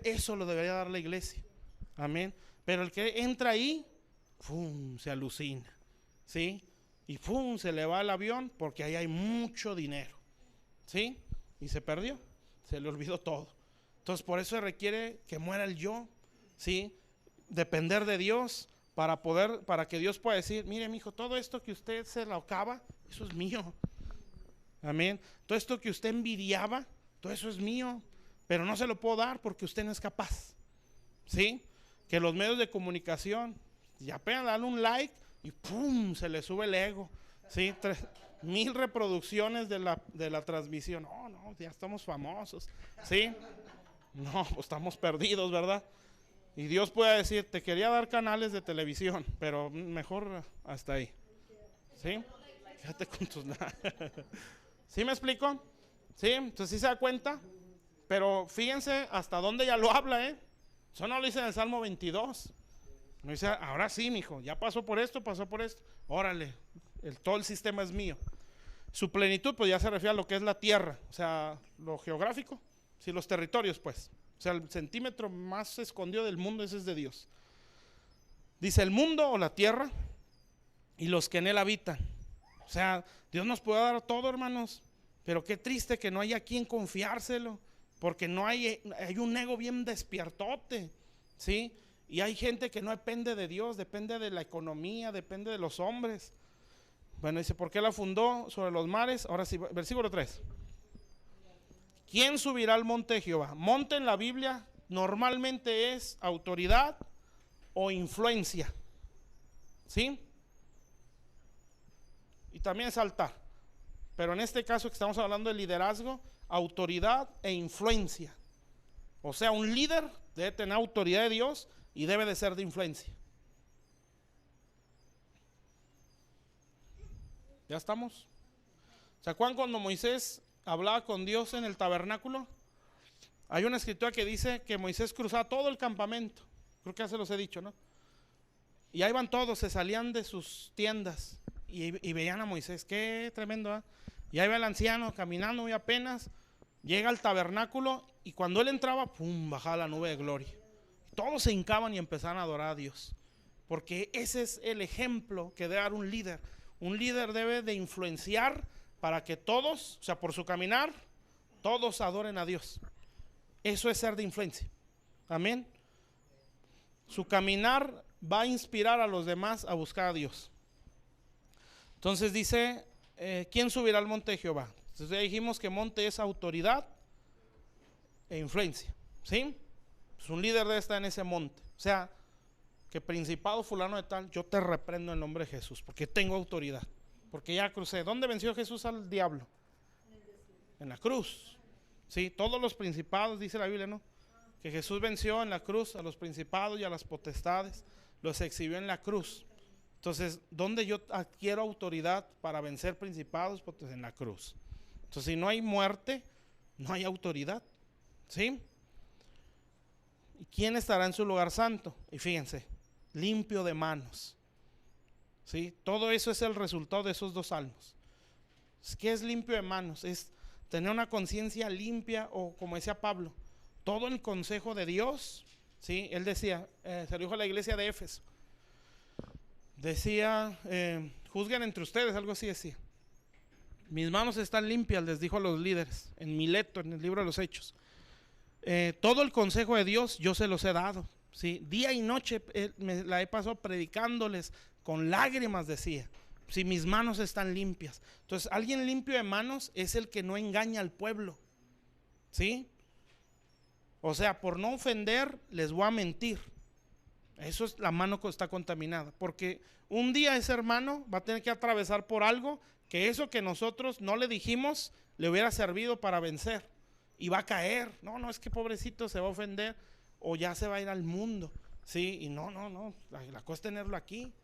Speaker 1: Eso lo debería dar la iglesia, amén. Pero el que entra ahí, ¡fum!, se alucina, ¿sí? Y ¡fum!, se le va el avión porque ahí hay mucho dinero, ¿sí? Y se perdió, se le olvidó todo. Entonces, por eso requiere que muera el yo, ¿sí? Depender de Dios para que Dios pueda decir, mire, mijo, todo esto que usted se lo acaba, eso es mío. Amén. Todo esto que usted envidiaba, todo eso es mío, pero no se lo puedo dar porque usted no es capaz. ¿Sí? Que los medios de comunicación, y apenas dan un like y ¡pum!, se le sube el ego. ¿Sí? 1000 reproducciones de la transmisión. No, ya estamos famosos. ¿Sí? No, pues estamos perdidos, ¿verdad? Y Dios puede decir, te quería dar canales de televisión, pero mejor hasta ahí. ¿Sí? Fíjate con tus... ¿Sí me explico? ¿Sí? Entonces sí se da cuenta. Pero fíjense hasta dónde ya lo habla, ¿eh? Eso no lo dice en el Salmo 22. No dice, ahora sí, mijo, ya pasó por esto, órale, todo el sistema es mío. Su plenitud, pues ya se refiere a lo que es la tierra, o sea, lo geográfico, sí, los territorios, pues. O sea, el centímetro más escondido del mundo, ese es de Dios. Dice el mundo o la tierra y los que en él habitan. O sea, Dios nos puede dar todo, hermanos, pero qué triste que no haya quien confiárselo, porque no hay un ego bien despiertote, ¿sí? Y hay gente que no depende de Dios, depende de la economía, depende de los hombres. Bueno, dice, ¿por qué la fundó sobre los mares? Ahora sí, versículo 3. ¿Quién subirá al monte de Jehová? Monte en la Biblia normalmente es autoridad o influencia, ¿sí? Y también es altar. Pero en este caso que estamos hablando de liderazgo, autoridad e influencia. O sea, un líder debe tener autoridad de Dios y debe de ser de influencia. ¿Ya estamos? ¿Se acuerdan cuando Moisés hablaba con Dios en el tabernáculo? Hay una escritura que dice que Moisés cruzaba todo el campamento. Creo que ya se los he dicho, ¿no? Y ahí van todos, se salían de sus tiendas y veían a Moisés. Qué tremendo, ¿eh? Y ahí va el anciano caminando muy apenas, llega al tabernáculo y cuando él entraba, ¡pum!, bajaba la nube de gloria. Todos se hincaban y empezaban a adorar a Dios. porque ese es el ejemplo que debe dar un líder. Un líder debe de influenciar para que todos, o sea, por su caminar, todos adoren a Dios. Eso es ser de influencia. Amén. Su caminar va a inspirar a los demás a buscar a Dios. Entonces dice, ¿quién subirá al monte de Jehová? Entonces ya dijimos que monte es autoridad e influencia, ¿sí? Pues un líder debe estar en ese monte. O sea, que principado fulano de tal, yo te reprendo en nombre de Jesús, porque tengo autoridad, porque ya crucé. ¿Dónde venció Jesús al diablo? En la cruz. Sí, todos los principados, dice la Biblia, ¿no? Que Jesús venció en la cruz a los principados y a las potestades, los exhibió en la cruz. Entonces, ¿dónde yo adquiero autoridad para vencer principados? Pues en la cruz. Entonces, si no hay muerte, no hay autoridad, ¿sí? ¿Y quién estará en su lugar santo? Y fíjense, limpio de manos, ¿sí? Todo eso es el resultado de esos dos salmos. ¿Qué es limpio de manos? Es tener una conciencia limpia, o como decía Pablo, todo el consejo de Dios, ¿sí? Él decía, se lo dijo a la iglesia de Éfeso, decía, juzguen entre ustedes, algo así decía. Mis manos están limpias, les dijo a los líderes, en Mileto, en el libro de los Hechos. Todo el consejo de Dios yo se los he dado, ¿sí? Día y noche me la he pasado predicándoles con lágrimas, decía. Si mis manos están limpias. Entonces, alguien limpio de manos es el que no engaña al pueblo, ¿sí? O sea, por no ofender, les voy a mentir. Eso es la mano que está contaminada. Porque un día ese hermano va a tener que atravesar por algo que eso que nosotros no le dijimos le hubiera servido para vencer. Y va a caer. No, es que pobrecito se va a ofender o ya se va a ir al mundo. Sí, y no. La cosa es tenerlo aquí.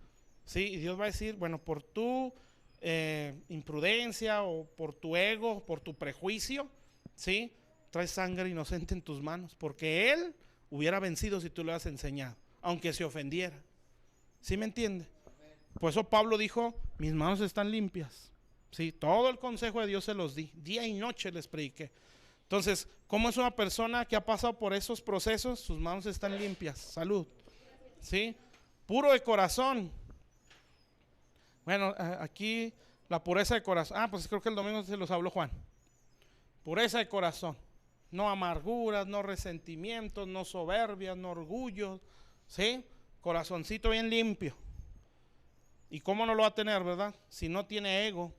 Speaker 1: Sí, y Dios va a decir, bueno, por tu imprudencia o por tu ego, por tu prejuicio, ¿sí? Traes sangre inocente en tus manos, porque él hubiera vencido si tú le hubieras enseñado, aunque se ofendiera. ¿Sí me entiende? Por eso Pablo dijo, mis manos están limpias. Sí, todo el consejo de Dios se los di, día y noche les prediqué. Entonces, ¿cómo es una persona que ha pasado por esos procesos? Sus manos están limpias, salud. ¿Sí? Puro de corazón. Bueno, aquí la pureza de corazón. Pues creo que el domingo se los habló Juan. Pureza de corazón. No amarguras, no resentimientos, no soberbias, no orgullos. ¿Sí? Corazoncito bien limpio. ¿Y cómo no lo va a tener, verdad? Si no tiene ego.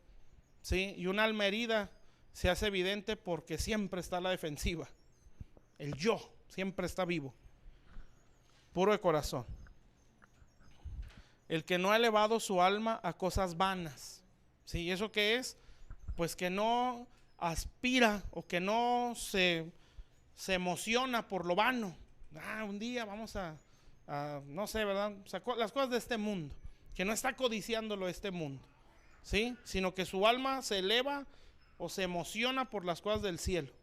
Speaker 1: ¿Sí? Y una alma herida se hace evidente porque siempre está a la defensiva. El yo siempre está vivo. Puro de corazón. El que no ha elevado su alma a cosas vanas. ¿Sí? ¿Eso qué es? Pues que no aspira o que no se emociona por lo vano. Un día vamos a no sé, ¿verdad? O sea, las cosas de este mundo. Que no está codiciando lo de este mundo. ¿Sí? Sino que su alma se eleva o se emociona por las cosas del cielo.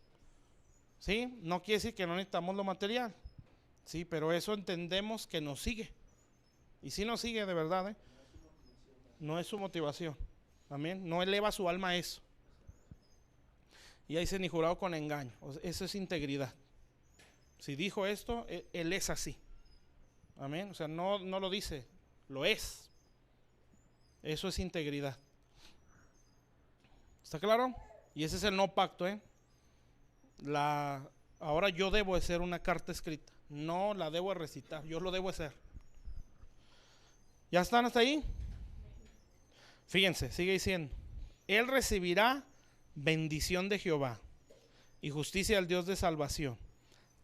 Speaker 1: ¿Sí? No quiere decir que no necesitamos lo material. Sí, pero eso entendemos que nos sigue. Y si nos sigue de verdad, no es su motivación. Amén. No eleva su alma a eso. Y ahí se ni jurado con engaño. Eso es integridad. Si dijo esto, él es así. Amén. O sea, no lo dice, lo es. Eso es integridad. ¿Está claro? Y ese es el no pacto, Ahora yo debo de ser una carta escrita. No la debo de recitar, yo lo debo de ser. ¿Ya están hasta ahí? Fíjense, sigue diciendo. Él recibirá bendición de Jehová y justicia del Dios de salvación.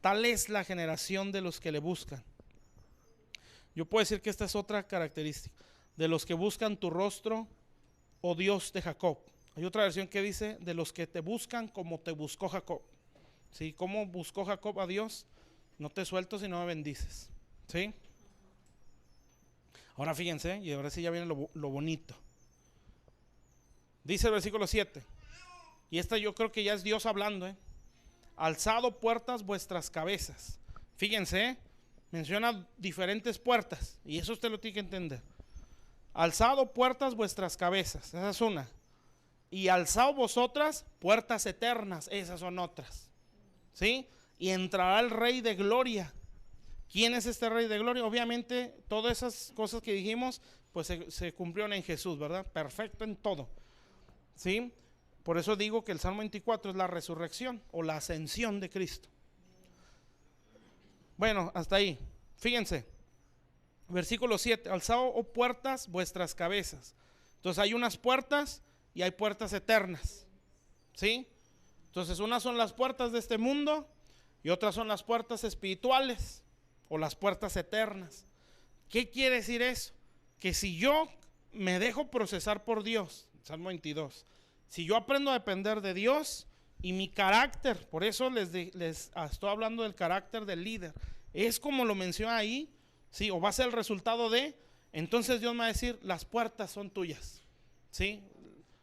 Speaker 1: Tal es la generación de los que le buscan. Yo puedo decir que esta es otra característica. De los que buscan tu rostro, oh Dios de Jacob. Hay otra versión que dice, de los que te buscan como te buscó Jacob. ¿Sí? ¿Cómo buscó Jacob a Dios? No te suelto si no me bendices. ¿Sí? Ahora fíjense, y ahora sí ya viene lo bonito. Dice el versículo 7. Y esta yo creo que ya es Dios hablando. Alzado puertas vuestras cabezas. Fíjense, menciona diferentes puertas. Y eso usted lo tiene que entender. Alzado puertas vuestras cabezas. Esa es una. Y alzado vosotras puertas eternas. Esas son otras. ¿Sí? Y entrará el Rey de gloria. ¿Quién es este Rey de Gloria? Obviamente todas esas cosas que dijimos pues se cumplieron en Jesús, ¿verdad? Perfecto en todo, ¿sí? Por eso digo que el Salmo 24 es la resurrección o la ascensión de Cristo. Bueno, hasta ahí. Fíjense, versículo 7, alzad, oh puertas, vuestras cabezas. Entonces hay unas puertas y hay puertas eternas, ¿sí? Entonces unas son las puertas de este mundo y otras son las puertas espirituales o las puertas eternas. ¿Qué quiere decir eso? Que si yo me dejo procesar por Dios, Salmo 22, si yo aprendo a depender de Dios y mi carácter, por eso les estoy hablando del carácter del líder, es como lo menciona ahí, ¿sí? O va a ser el resultado de, entonces Dios me va a decir, las puertas son tuyas, ¿sí?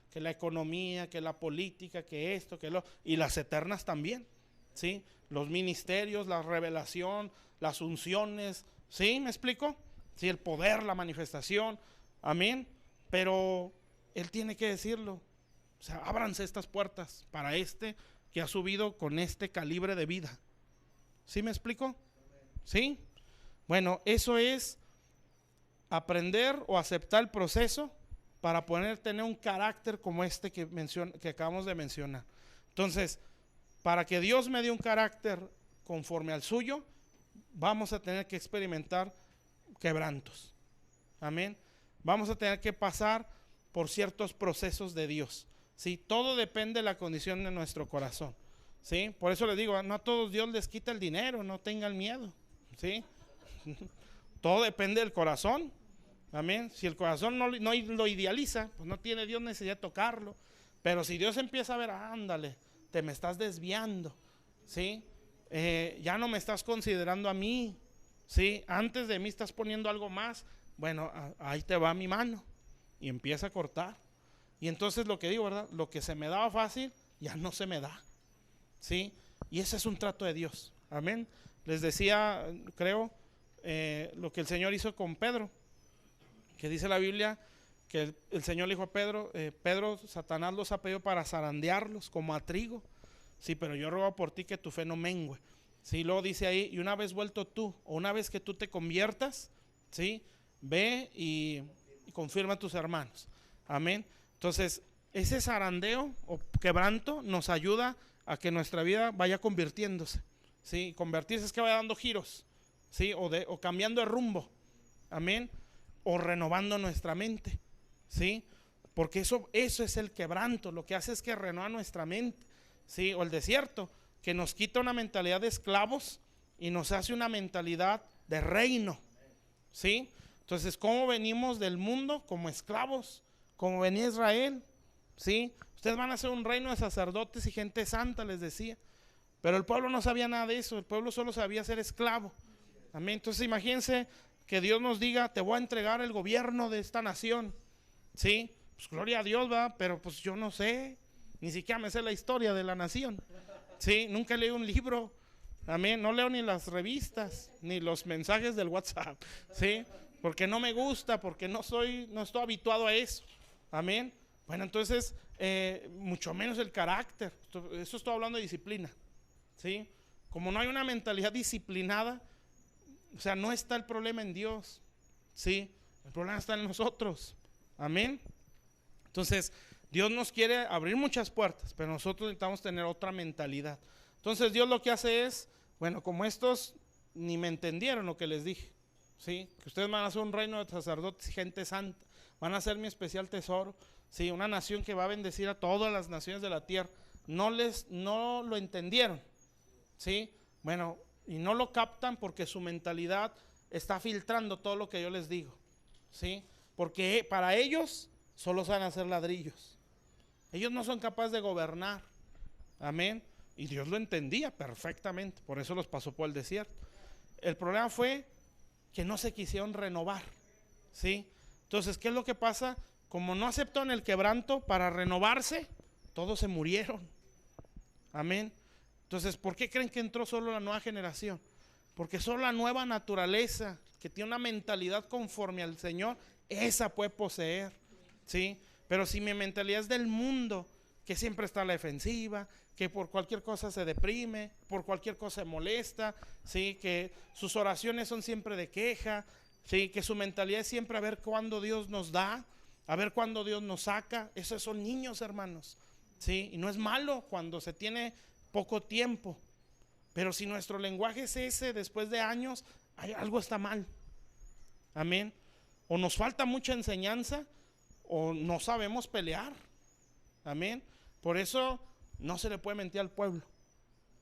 Speaker 1: Que la economía, que la política, que esto, que lo, y las eternas también, ¿sí? Los ministerios, la revelación, las unciones, ¿sí? ¿Me explico? Sí, el poder, la manifestación, amén. Pero Él tiene que decirlo. O sea, ábranse estas puertas para este que ha subido con este calibre de vida. ¿Sí me explico? ¿Sí? Bueno, eso es aprender o aceptar el proceso para poder tener un carácter como este que acabamos de mencionar. Entonces, para que Dios me dé un carácter conforme al suyo, vamos a tener que experimentar quebrantos. Amén. Vamos a tener que pasar por ciertos procesos de Dios. ¿Sí? Todo depende de la condición de nuestro corazón. ¿Sí? Por eso les digo, no a todos Dios les quita el dinero, no tengan miedo. ¿Sí? Todo depende del corazón. Amén. Si el corazón no lo idealiza, pues no tiene Dios necesidad de tocarlo. Pero si Dios empieza a ver, ándale, te me estás desviando, ¿sí? Ya no me estás considerando a mí, ¿sí? Antes de mí estás poniendo algo más. Bueno, ahí te va mi mano y empieza a cortar. Y entonces lo que digo, ¿verdad? Lo que se me daba fácil, ya no se me da, ¿sí? Y ese es un trato de Dios. Amén. Les decía, creo, lo que el Señor hizo con Pedro, que dice la Biblia que el Señor le dijo a Pedro, Pedro, Satanás los ha pedido para zarandearlos como a trigo, sí, pero yo ruego por ti que tu fe no mengüe. Sí, luego dice ahí, y una vez vuelto tú, o una vez que tú te conviertas, sí, ve y confirma a tus hermanos. Amén. Entonces, ese zarandeo o quebranto nos ayuda a que nuestra vida vaya convirtiéndose, sí, convertirse es que vaya dando giros, sí, o cambiando de rumbo. Amén. O renovando nuestra mente, ¿sí? Porque eso es el quebranto, lo que hace es que renueva nuestra mente, ¿sí? O el desierto, que nos quita una mentalidad de esclavos y nos hace una mentalidad de reino, ¿sí? Entonces, ¿cómo venimos del mundo? Como esclavos, como venía Israel, ¿sí? Ustedes van a ser un reino de sacerdotes y gente santa, les decía. Pero el pueblo no sabía nada de eso, el pueblo solo sabía ser esclavo. Amén. Entonces, imagínense que Dios nos diga, te voy a entregar el gobierno de esta nación, ¿sí? Pues gloria a Dios, ¿verdad? Pero pues yo no sé, ni siquiera me sé la historia de la nación, ¿sí? Nunca leí un libro, amén, no leo ni las revistas, ni los mensajes del WhatsApp, ¿sí? Porque no me gusta, porque no estoy habituado a eso, amén. Bueno, entonces, mucho menos el carácter, eso estoy hablando de disciplina, ¿sí? Como no hay una mentalidad disciplinada, o sea, no está el problema en Dios, ¿sí? El problema está en nosotros, amén. Entonces, Dios nos quiere abrir muchas puertas, pero nosotros necesitamos tener otra mentalidad. Entonces, Dios lo que hace es, bueno, como estos ni me entendieron lo que les dije, ¿sí? Que ustedes van a ser un reino de sacerdotes y gente santa, van a ser mi especial tesoro, ¿sí? Una nación que va a bendecir a todas las naciones de la tierra. No lo entendieron, ¿sí? Bueno, y no lo captan porque su mentalidad está filtrando todo lo que yo les digo, ¿sí? Porque para ellos solo saben hacer ladrillos. Ellos no son capaces de gobernar. Amén. Y Dios lo entendía perfectamente, por eso los pasó por el desierto. El problema fue que no se quisieron renovar, ¿sí? Entonces, ¿qué es lo que pasa? Como no aceptaron el quebranto para renovarse, todos se murieron. Amén. Entonces, ¿por qué creen que entró solo la nueva generación? Porque solo la nueva naturaleza, que tiene una mentalidad conforme al Señor, esa puede poseer, ¿sí? Pero si mi mentalidad es del mundo, que siempre está a la defensiva, que por cualquier cosa se deprime, por cualquier cosa se molesta, ¿sí? Que sus oraciones son siempre de queja, ¿sí? Que su mentalidad es siempre a ver cuándo Dios nos da, a ver cuándo Dios nos saca. Esos son niños, hermanos, ¿sí? Y no es malo cuando se tiene poco tiempo, pero si nuestro lenguaje es ese después de años, algo está mal. Amén. O nos falta mucha enseñanza o no sabemos pelear. Amén. Por eso no se le puede mentir al pueblo,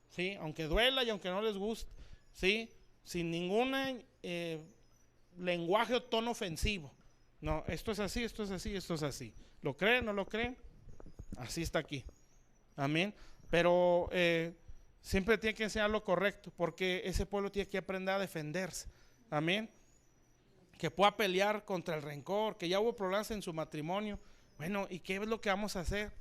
Speaker 1: ¿sí? Aunque duela y aunque no les guste, ¿sí? Sin ningún lenguaje o tono ofensivo. No, esto es así, esto es así, esto es así. ¿Lo creen? ¿No lo creen? Así está aquí. Amén. Pero siempre tiene que enseñar lo correcto, porque ese pueblo tiene que aprender a defenderse. Amén. Que pueda pelear contra el rencor, que ya hubo problemas en su matrimonio. Bueno, ¿y qué es lo que vamos a hacer?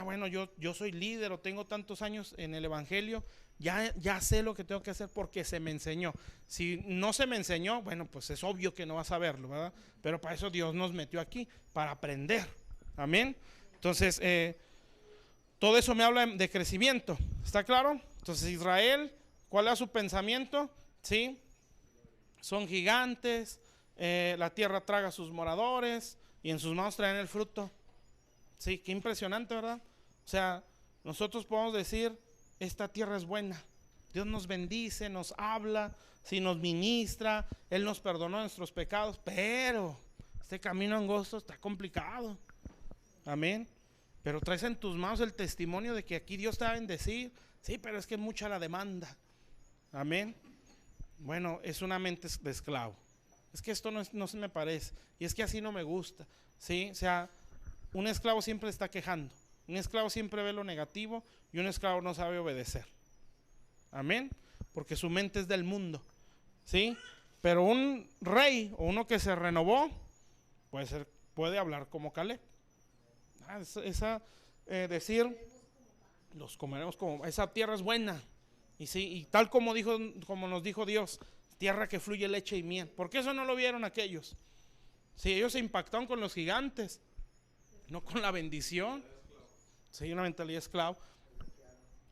Speaker 1: Bueno, yo soy líder o tengo tantos años en el evangelio, ya sé lo que tengo que hacer porque se me enseñó. Si no se me enseñó, bueno, pues es obvio que no vas a saberlo, ¿verdad? Pero para eso Dios nos metió aquí, para aprender. Amén. Entonces, todo eso me habla de crecimiento, ¿está claro? Entonces Israel, ¿cuál es su pensamiento? ¿Sí? Son gigantes, la tierra traga a sus moradores y en sus manos traen el fruto. Sí, qué impresionante, ¿verdad? O sea, nosotros podemos decir, esta tierra es buena. Dios nos bendice, nos habla, sí, nos ministra, Él nos perdonó nuestros pecados, pero este camino angosto está complicado. Amén. Pero traes en tus manos el testimonio de que aquí Dios te va a bendecir. Sí, pero es que es mucha la demanda. Amén. Bueno, es una mente de esclavo. Es que esto no se me parece. Y es que así no me gusta. Sí, o sea, un esclavo siempre está quejando. Un esclavo siempre ve lo negativo y un esclavo no sabe obedecer. Amén. Porque su mente es del mundo. ¿Sí? Pero un rey o uno que se renovó puede hablar como Caleb. Decir, los comeremos como, esa tierra es buena. Y sí, y tal como nos dijo Dios, tierra que fluye leche y miel. ¿Por qué eso no lo vieron aquellos? Si ellos se impactaron con los gigantes, no con la bendición. Sí, una mentalidad esclava.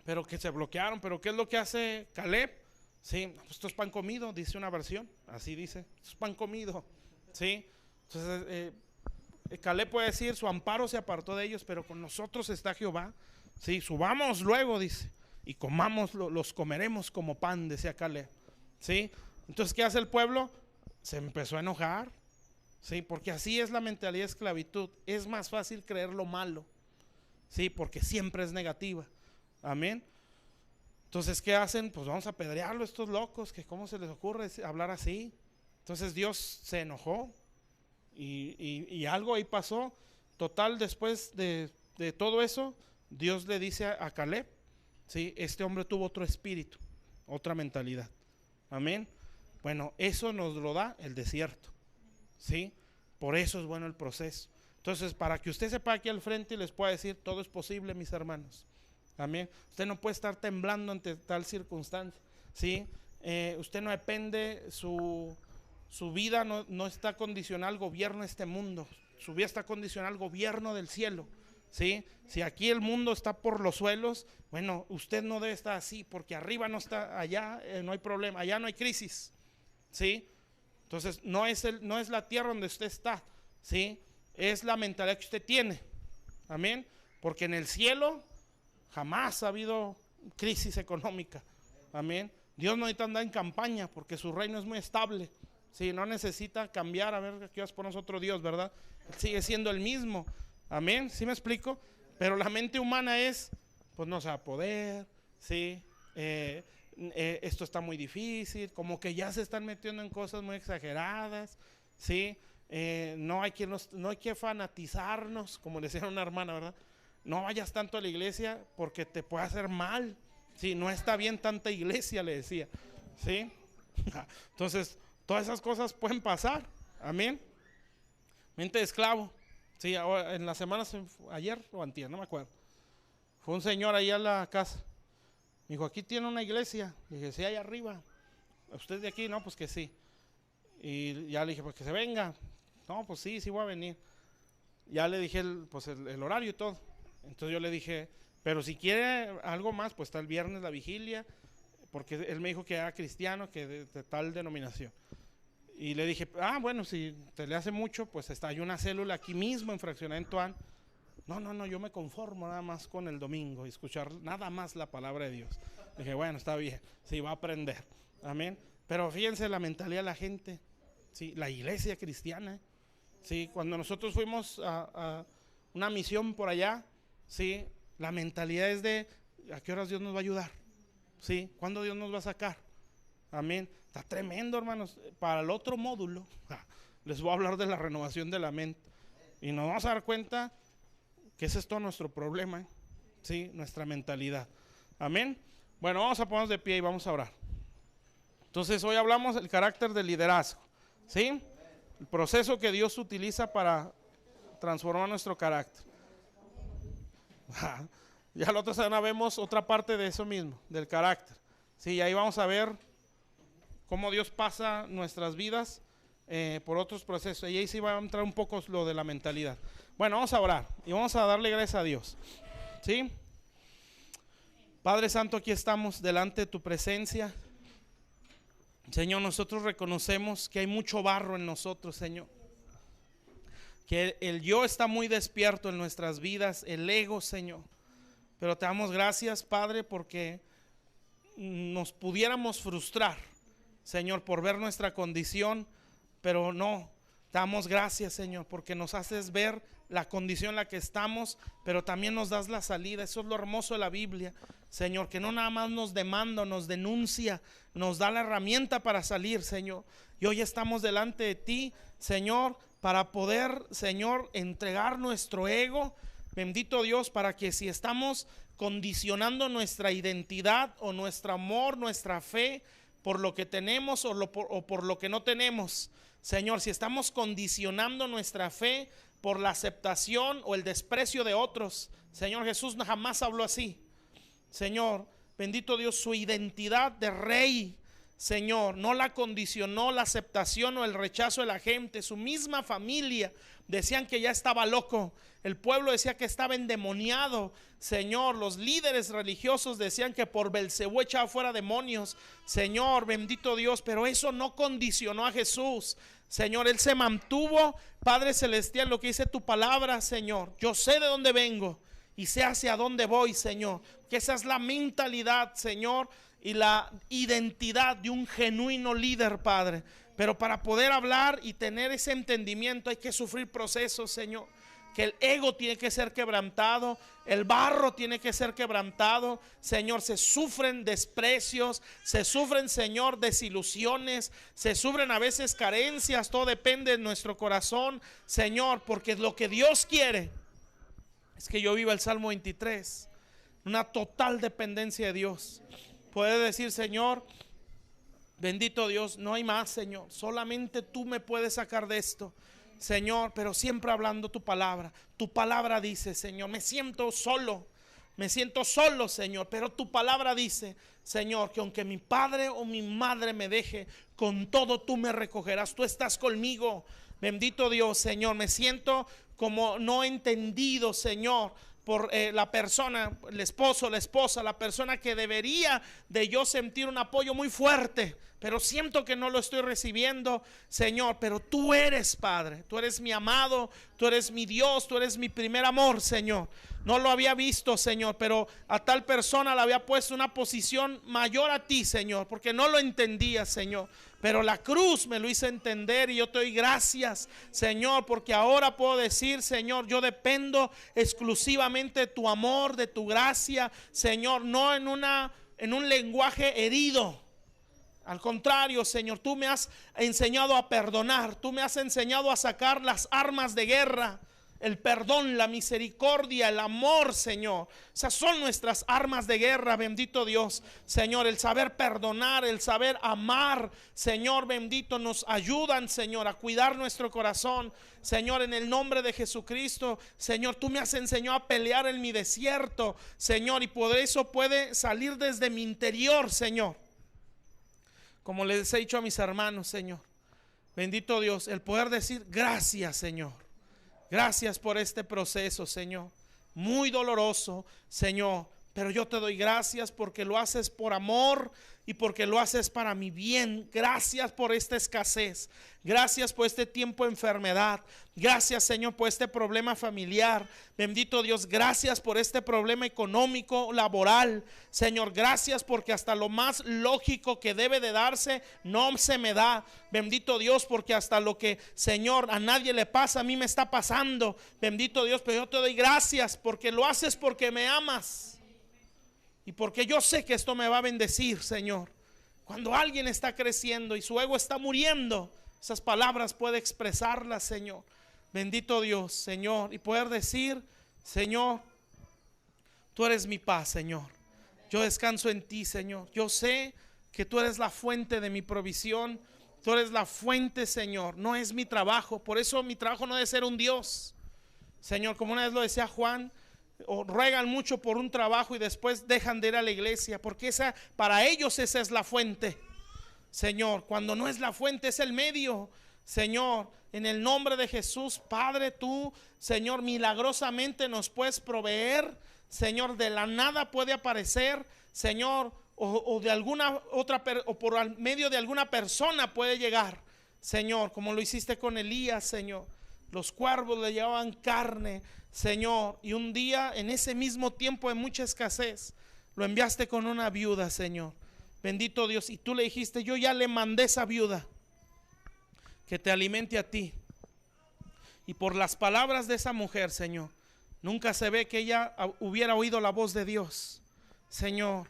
Speaker 1: Pero que se bloquearon. Pero ¿qué es lo que hace Caleb? Sí, pues esto es pan comido, dice una versión. Así dice, esto es pan comido. Sí, entonces Caleb puede decir, su amparo se apartó de ellos, pero con nosotros está Jehová. Sí, subamos luego, dice, y comamos, los comeremos como pan, decía Caleb. Sí, entonces ¿qué hace el pueblo? Se empezó a enojar. Sí, porque así es la mentalidad de esclavitud. Es más fácil creer lo malo. Sí, porque siempre es negativa. Amén. Entonces, ¿qué hacen? Pues vamos a apedrearlo a estos locos, que cómo se les ocurre hablar así. Entonces Dios se enojó y algo ahí pasó. Total, después de todo eso, Dios le dice a Caleb, ¿sí? Este hombre tuvo otro espíritu, otra mentalidad. Amén. Bueno, eso nos lo da el desierto. ¿Sí? Por eso es bueno el proceso. Entonces, para que usted sepa aquí al frente y les pueda decir, todo es posible, mis hermanos. Amén. Usted no puede estar temblando ante tal circunstancia. ¿Sí? Usted no depende, su vida no está condicionada al gobierno de este mundo. Su vida está condicionada al gobierno del cielo. ¿Sí? Si aquí el mundo está por los suelos, bueno, usted no debe estar así, porque arriba no está, allá no hay problema, allá no hay crisis. ¿Sí? Entonces no es la tierra donde usted está, ¿sí? Es la mentalidad que usted tiene. Amén. Porque en el cielo jamás ha habido crisis económica. Amén. Dios no necesita andar en campaña porque su reino es muy estable. Sí, no necesita cambiar, a ver qué vas por nosotros Dios, ¿verdad? Él sigue siendo el mismo. Amén. ¿Sí me explico? Pero la mente humana es, pues no se va a poder, ¿sí? Esto está muy difícil, como que ya se están metiendo en cosas muy exageradas, ¿sí? No hay que fanatizarnos, como le decía una hermana, ¿verdad? No vayas tanto a la iglesia porque te puede hacer mal, ¿sí? No está bien tanta iglesia, le decía, ¿sí? Entonces, todas esas cosas pueden pasar, amén. Mente de esclavo, ¿sí? En la semana, ayer o antier, no me acuerdo, fue un señor ahí a la casa. Me dijo, aquí tiene una iglesia. Le dije, sí, ahí arriba. ¿Usted de aquí? No, pues que sí. Y ya le dije, pues que se venga. No, pues sí voy a venir. Ya le dije el horario y todo. Entonces yo le dije, Pero si quiere algo más, pues está el viernes la vigilia, porque él me dijo que era cristiano, que de tal denominación. Y le dije, bueno, si te le hace mucho, pues hay una célula aquí mismo en Fraccionamiento A. No, yo me conformo nada más con el domingo y escuchar nada más la palabra de Dios. Dije, bueno, está bien, sí, va a aprender. Amén. Pero fíjense la mentalidad de la gente, sí, la iglesia cristiana, sí, cuando nosotros fuimos a una misión por allá, sí, la mentalidad es de ¿a qué horas Dios nos va a ayudar? Sí, ¿cuándo Dios nos va a sacar? Amén. Está tremendo, hermanos. Para el otro módulo les voy a hablar de la renovación de la mente y nos vamos a dar cuenta que ese es todo nuestro problema, sí, nuestra mentalidad. Amén. Bueno, vamos a ponernos de pie y vamos a orar. Entonces hoy hablamos del carácter del liderazgo, ¿sí? El proceso que Dios utiliza para transformar nuestro carácter. Ya la otra semana vemos otra parte de eso mismo, del carácter. Sí, ahí vamos a ver cómo Dios pasa nuestras vidas por otros procesos. Y ahí sí va a entrar un poco lo de la mentalidad. Bueno, vamos a orar y vamos a darle gracias a Dios. ¿Sí? Padre Santo, aquí estamos delante de tu presencia. Señor, nosotros reconocemos que hay mucho barro en nosotros, Señor. Que el yo está muy despierto en nuestras vidas, el ego, Señor. Pero te damos gracias, Padre, porque nos pudiéramos frustrar, Señor, por ver nuestra condición, pero no. Te damos gracias, Señor, porque nos haces ver la condición en la que estamos, pero también nos das la salida. Eso es lo hermoso de la Biblia, Señor, que no nada más nos demanda, nos denuncia, nos da la herramienta para salir, Señor. Y hoy estamos delante de ti, Señor, para poder, Señor, entregar nuestro ego, bendito Dios, para que si estamos condicionando nuestra identidad o nuestro amor, nuestra fe, por lo que tenemos o por lo que no tenemos, Señor, si estamos condicionando nuestra fe por la aceptación o el desprecio de otros, Señor, Jesús jamás habló así. Señor, bendito Dios, su identidad de rey, Señor, no la condicionó la aceptación o el rechazo de la gente. Su misma familia decían que ya estaba loco. El pueblo decía que estaba endemoniado. Señor, los líderes religiosos decían que por Belcebú echaba fuera demonios. Señor, bendito Dios, pero eso no condicionó a Jesús. Señor, Él se mantuvo, Padre Celestial, lo que dice tu palabra, Señor. Yo sé de dónde vengo y sé hacia dónde voy, Señor. Que esa es la mentalidad, Señor, y la identidad de un genuino líder, Padre. Pero para poder hablar y tener ese entendimiento hay que sufrir procesos, Señor. Que el ego tiene que ser quebrantado, el barro tiene que ser quebrantado, Señor. Se sufren desprecios, se sufren, Señor, desilusiones, se sufren a veces carencias, todo depende de nuestro corazón, Señor, porque lo que Dios quiere es que yo viva el Salmo 23, una total dependencia de Dios. Puede decir, Señor, bendito Dios, no hay más, Señor, solamente tú me puedes sacar de esto, Señor, pero siempre hablando tu palabra. Tu palabra dice, Señor, me siento solo, Señor, pero tu palabra dice, Señor, que aunque mi padre o mi madre me deje, con todo tú me recogerás, tú estás conmigo. Bendito Dios, Señor, me siento como no entendido, Señor, por la persona, el esposo, la esposa, la persona que debería de yo sentir un apoyo muy fuerte, pero siento que no lo estoy recibiendo, Señor. Pero tú eres, Padre, tú eres mi amado, tú eres mi Dios, tú eres mi primer amor, Señor. No lo había visto, Señor, pero a tal persona le había puesto una posición mayor a ti, Señor, porque no lo entendía, Señor. Pero la cruz me lo hizo entender y yo te doy gracias, Señor, porque ahora puedo decir, Señor, yo dependo exclusivamente de tu amor, de tu gracia, Señor, no en un lenguaje herido. Al contrario, Señor, tú me has enseñado a perdonar, tú me has enseñado a sacar las armas de guerra. El perdón, la misericordia, el amor, Señor. Esas son nuestras armas de guerra, bendito Dios, Señor. El saber perdonar, el saber amar, Señor, bendito, nos ayudan, Señor, a cuidar nuestro corazón, Señor, en el nombre de Jesucristo. Señor, tú me has enseñado a pelear en mi desierto, Señor, y por eso puede salir desde mi interior, Señor. Como les he dicho a mis hermanos, Señor, bendito Dios, el poder decir gracias, Señor. Gracias por este proceso, Señor. muy doloroso, Señor. Pero yo te doy gracias porque lo haces por amor y porque lo haces para mi bien. Gracias por esta escasez. Gracias por este tiempo de enfermedad. Gracias, Señor, por este problema familiar. Bendito Dios, gracias por este problema económico, laboral. Señor, gracias porque hasta lo más lógico que debe de darse no se me da. Bendito Dios, porque hasta lo que, Señor, a nadie le pasa, a mí me está pasando. Bendito Dios, pero yo te doy gracias porque lo haces porque me amas. Y porque yo sé que esto me va a bendecir, Señor. Cuando alguien está creciendo y su ego está muriendo, esas palabras puede expresarlas, Señor. Bendito Dios, Señor. Y poder decir, Señor, tú eres mi paz, Señor. Yo descanso en ti, Señor. Yo sé que tú eres la fuente de mi provisión. Tú eres la fuente, Señor. No es mi trabajo. Por eso mi trabajo no debe ser un Dios. Señor, como una vez lo decía Juan, o ruegan mucho por un trabajo y después dejan de ir a la iglesia, porque para ellos esa es la fuente, Señor. Cuando no es la fuente, es el medio, Señor. En el nombre de Jesús, Padre, tú, Señor, milagrosamente nos puedes proveer, Señor. De la nada puede aparecer, Señor, o de alguna otra, o por medio de alguna persona puede llegar, Señor, como lo hiciste con Elías, Señor. Los cuervos le llevaban carne, Señor, y un día, en ese mismo tiempo de mucha escasez, lo enviaste con una viuda, Señor. Bendito Dios. Y tú le dijiste, yo ya le mandé esa viuda que te alimente a ti. Y por las palabras de esa mujer, Señor, nunca se ve que ella hubiera oído la voz de Dios, Señor.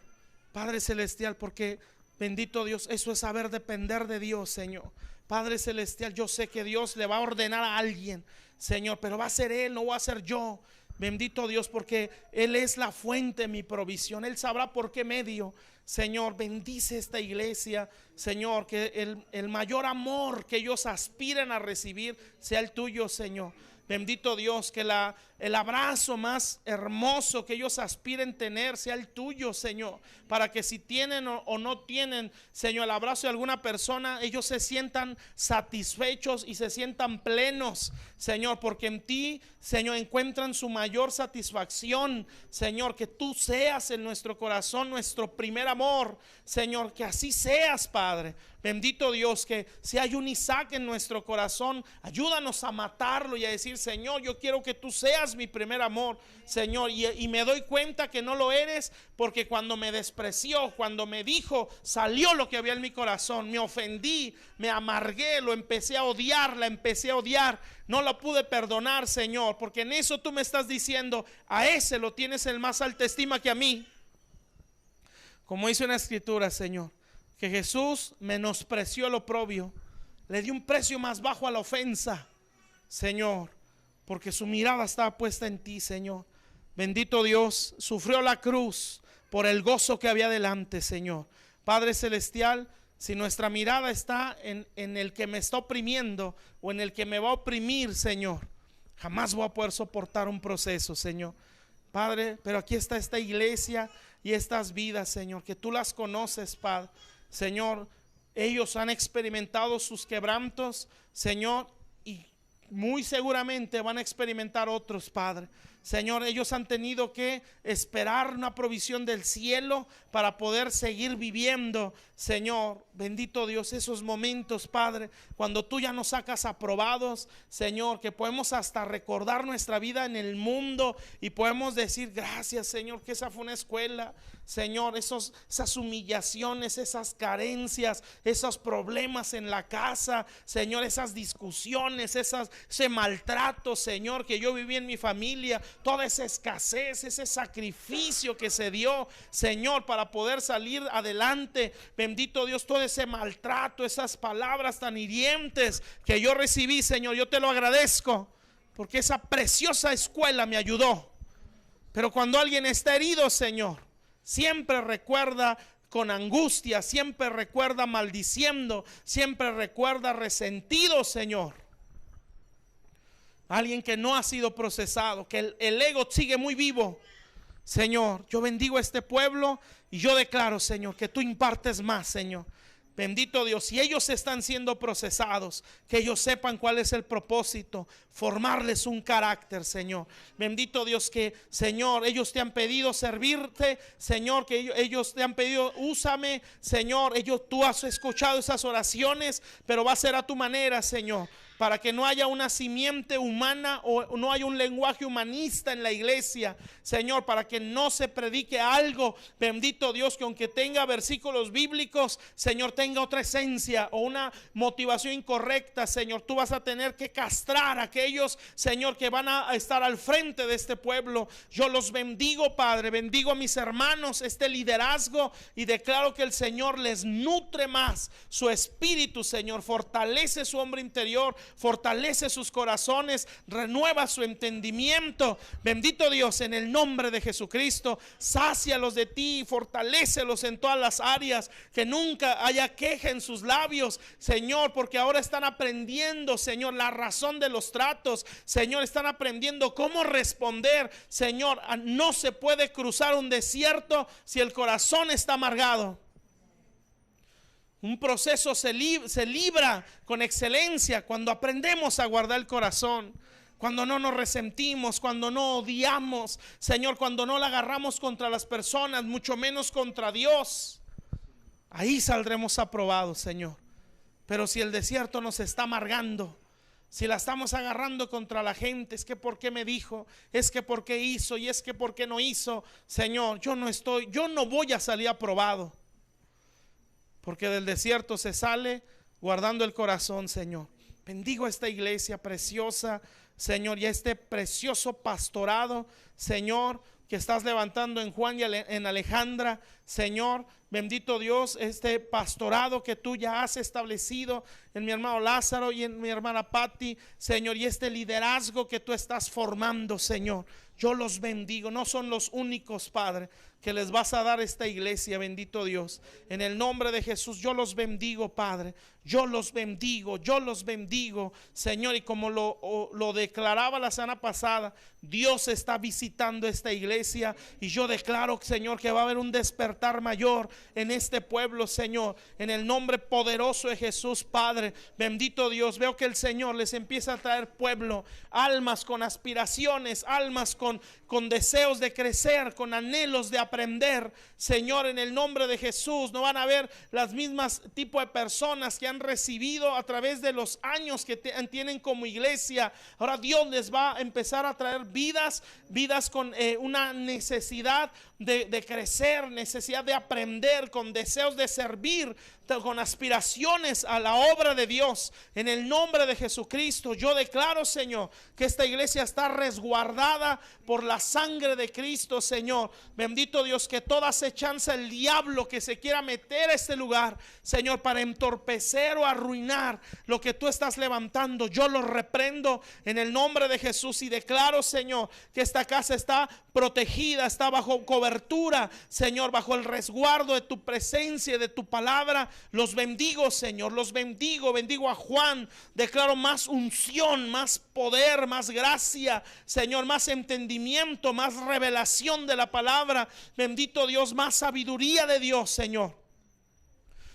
Speaker 1: Padre celestial, porque bendito Dios, eso es saber depender de Dios, Señor. Padre celestial, yo sé que Dios le va a ordenar a alguien, Señor, pero va a ser Él, no va a ser yo. Bendito Dios, porque Él es la fuente de mi provisión. Él sabrá por qué medio. Señor, bendice esta iglesia, Señor, que el mayor amor que ellos aspiren a recibir sea el tuyo, Señor. Bendito Dios, que el abrazo más hermoso que ellos aspiren tener sea el tuyo, Señor. Para que si tienen o no tienen, Señor, el abrazo de alguna persona, ellos se sientan satisfechos y se sientan plenos, Señor. Porque en ti, Señor, encuentran su mayor satisfacción, Señor. Que tú seas en nuestro corazón nuestro primer amor, Señor. Que así seas, Padre. Bendito Dios, que si hay un Isaac en nuestro corazón, ayúdanos a matarlo y a decir, Señor, yo quiero que tú seas mi primer amor, Señor. Y me doy cuenta que no lo eres, porque cuando me despreció, cuando me dijo, salió lo que había en mi corazón. Me ofendí, me amargué, lo empecé a odiar, la empecé a odiar. No lo pude perdonar, Señor, porque en eso tú me estás diciendo, a ese lo tienes en más alta estima que a mí. Como dice una escritura, Señor, que Jesús menospreció el oprobio, le dio un precio más bajo a la ofensa, Señor, porque su mirada estaba puesta en ti, Señor. Bendito Dios, sufrió la cruz por el gozo que había delante, Señor. Padre celestial, si nuestra mirada está en el que me está oprimiendo o en el que me va a oprimir, Señor, jamás voy a poder soportar un proceso, Señor. Padre, pero aquí está esta iglesia y estas vidas, Señor, que tú las conoces, Padre. Señor, ellos han experimentado sus quebrantos, Señor, y muy seguramente van a experimentar otros, Padre. Señor, ellos han tenido que esperar una provisión del cielo para poder seguir viviendo, Señor. Bendito Dios, esos momentos, Padre, cuando tú ya nos sacas aprobados, Señor, que podemos hasta recordar nuestra vida en el mundo y podemos decir gracias, Señor, que esa fue una escuela, Señor. Esas humillaciones, esas carencias, esos problemas en la casa, Señor, esas discusiones, ese maltrato, Señor, que yo viví en mi familia, toda esa escasez, ese sacrificio que se dio, Señor, para poder salir adelante. Bendito Dios, todo ese maltrato, esas palabras tan hirientes que yo recibí, Señor, yo te lo agradezco, porque esa preciosa escuela me ayudó. Pero cuando alguien está herido, Señor, siempre recuerda con angustia, siempre recuerda maldiciendo, siempre recuerda resentido, Señor. Alguien que no ha sido procesado, que el ego sigue muy vivo. Señor, yo bendigo a este pueblo y yo declaro, Señor, que tú impartes más, Señor. Bendito Dios, si ellos están siendo procesados, que ellos sepan cuál es el propósito, formarles un carácter, Señor. Bendito Dios, que Señor, ellos te han pedido servirte, Señor, que ellos te han pedido úsame, Señor. Tú has escuchado esas oraciones, pero va a ser a tu manera, Señor, para que no haya una simiente humana o no haya un lenguaje humanista en la iglesia, Señor, para que no se predique algo, bendito Dios, que aunque tenga versículos bíblicos, Señor, tenga otra esencia o una motivación incorrecta, Señor. Tú vas a tener que castrar a aquellos, Señor, que van a estar al frente de este pueblo. Yo los bendigo, Padre, bendigo a mis hermanos, este liderazgo, y declaro que el Señor les nutre más su espíritu, Señor, fortalece su hombre interior, fortalece sus corazones, renueva su entendimiento. Bendito Dios, en el nombre de Jesucristo, sácialos de ti, fortalécelos en todas las áreas, que nunca haya queja en sus labios, Señor, porque ahora están aprendiendo, Señor, la razón de los tratos, Señor, están aprendiendo cómo responder, Señor. No se puede cruzar un desierto si el corazón está amargado. Un proceso se libra con excelencia cuando aprendemos a guardar el corazón, cuando no nos resentimos, cuando no odiamos, Señor, cuando no la agarramos contra las personas, mucho menos contra Dios. Ahí saldremos aprobados, Señor. Pero si el desierto nos está amargando, si la estamos agarrando contra la gente, es que por qué me dijo, es que por qué hizo y es que por qué no hizo, Señor, yo no voy a salir aprobado. Porque del desierto se sale guardando el corazón, Señor. Bendigo a esta iglesia preciosa, Señor, y a este precioso pastorado, Señor, que estás levantando en Juan y en Alejandra, Señor. Bendito Dios, este pastorado que tú ya has establecido en mi hermano Lázaro y en mi hermana Patti, Señor, y este liderazgo que tú estás formando, Señor. Yo los bendigo, no son los únicos, Padre, que les vas a dar esta iglesia, bendito Dios. En el nombre de Jesús, yo los bendigo, Padre. Yo los bendigo, Señor. Y como lo declaraba la semana pasada, Dios está visitando esta iglesia. Y yo declaro, Señor, que va a haber un despertar mayor en este pueblo, Señor. En el nombre poderoso de Jesús, Padre. Bendito Dios, veo que el Señor les empieza a traer pueblo, almas con aspiraciones, almas con deseos de crecer, con anhelos de aprender, Señor, en el nombre de Jesús. No van a ver las mismas tipo de personas que han recibido a través de los años que tienen como iglesia. Ahora Dios les va a empezar a traer vidas con una necesidad de crecer, necesidad de aprender, con deseos de servir, con aspiraciones a la obra de Dios. En el nombre de Jesucristo, yo declaro, Señor, que esta iglesia está resguardada por la sangre de Cristo, Señor. Bendito Dios, que toda acechanza el diablo que se quiera meter a este lugar, Señor, para entorpecer o arruinar lo que tú estás levantando, yo lo reprendo en el nombre de Jesús y declaro, Señor, que esta casa está protegida, está bajo cobertura, Señor, bajo el resguardo de tu presencia, de tu palabra. Los bendigo, Señor, los bendigo a Juan. Declaro más unción, más poder, más gracia, Señor, más entendimiento, más revelación de la palabra. Bendito Dios, más sabiduría de Dios, Señor.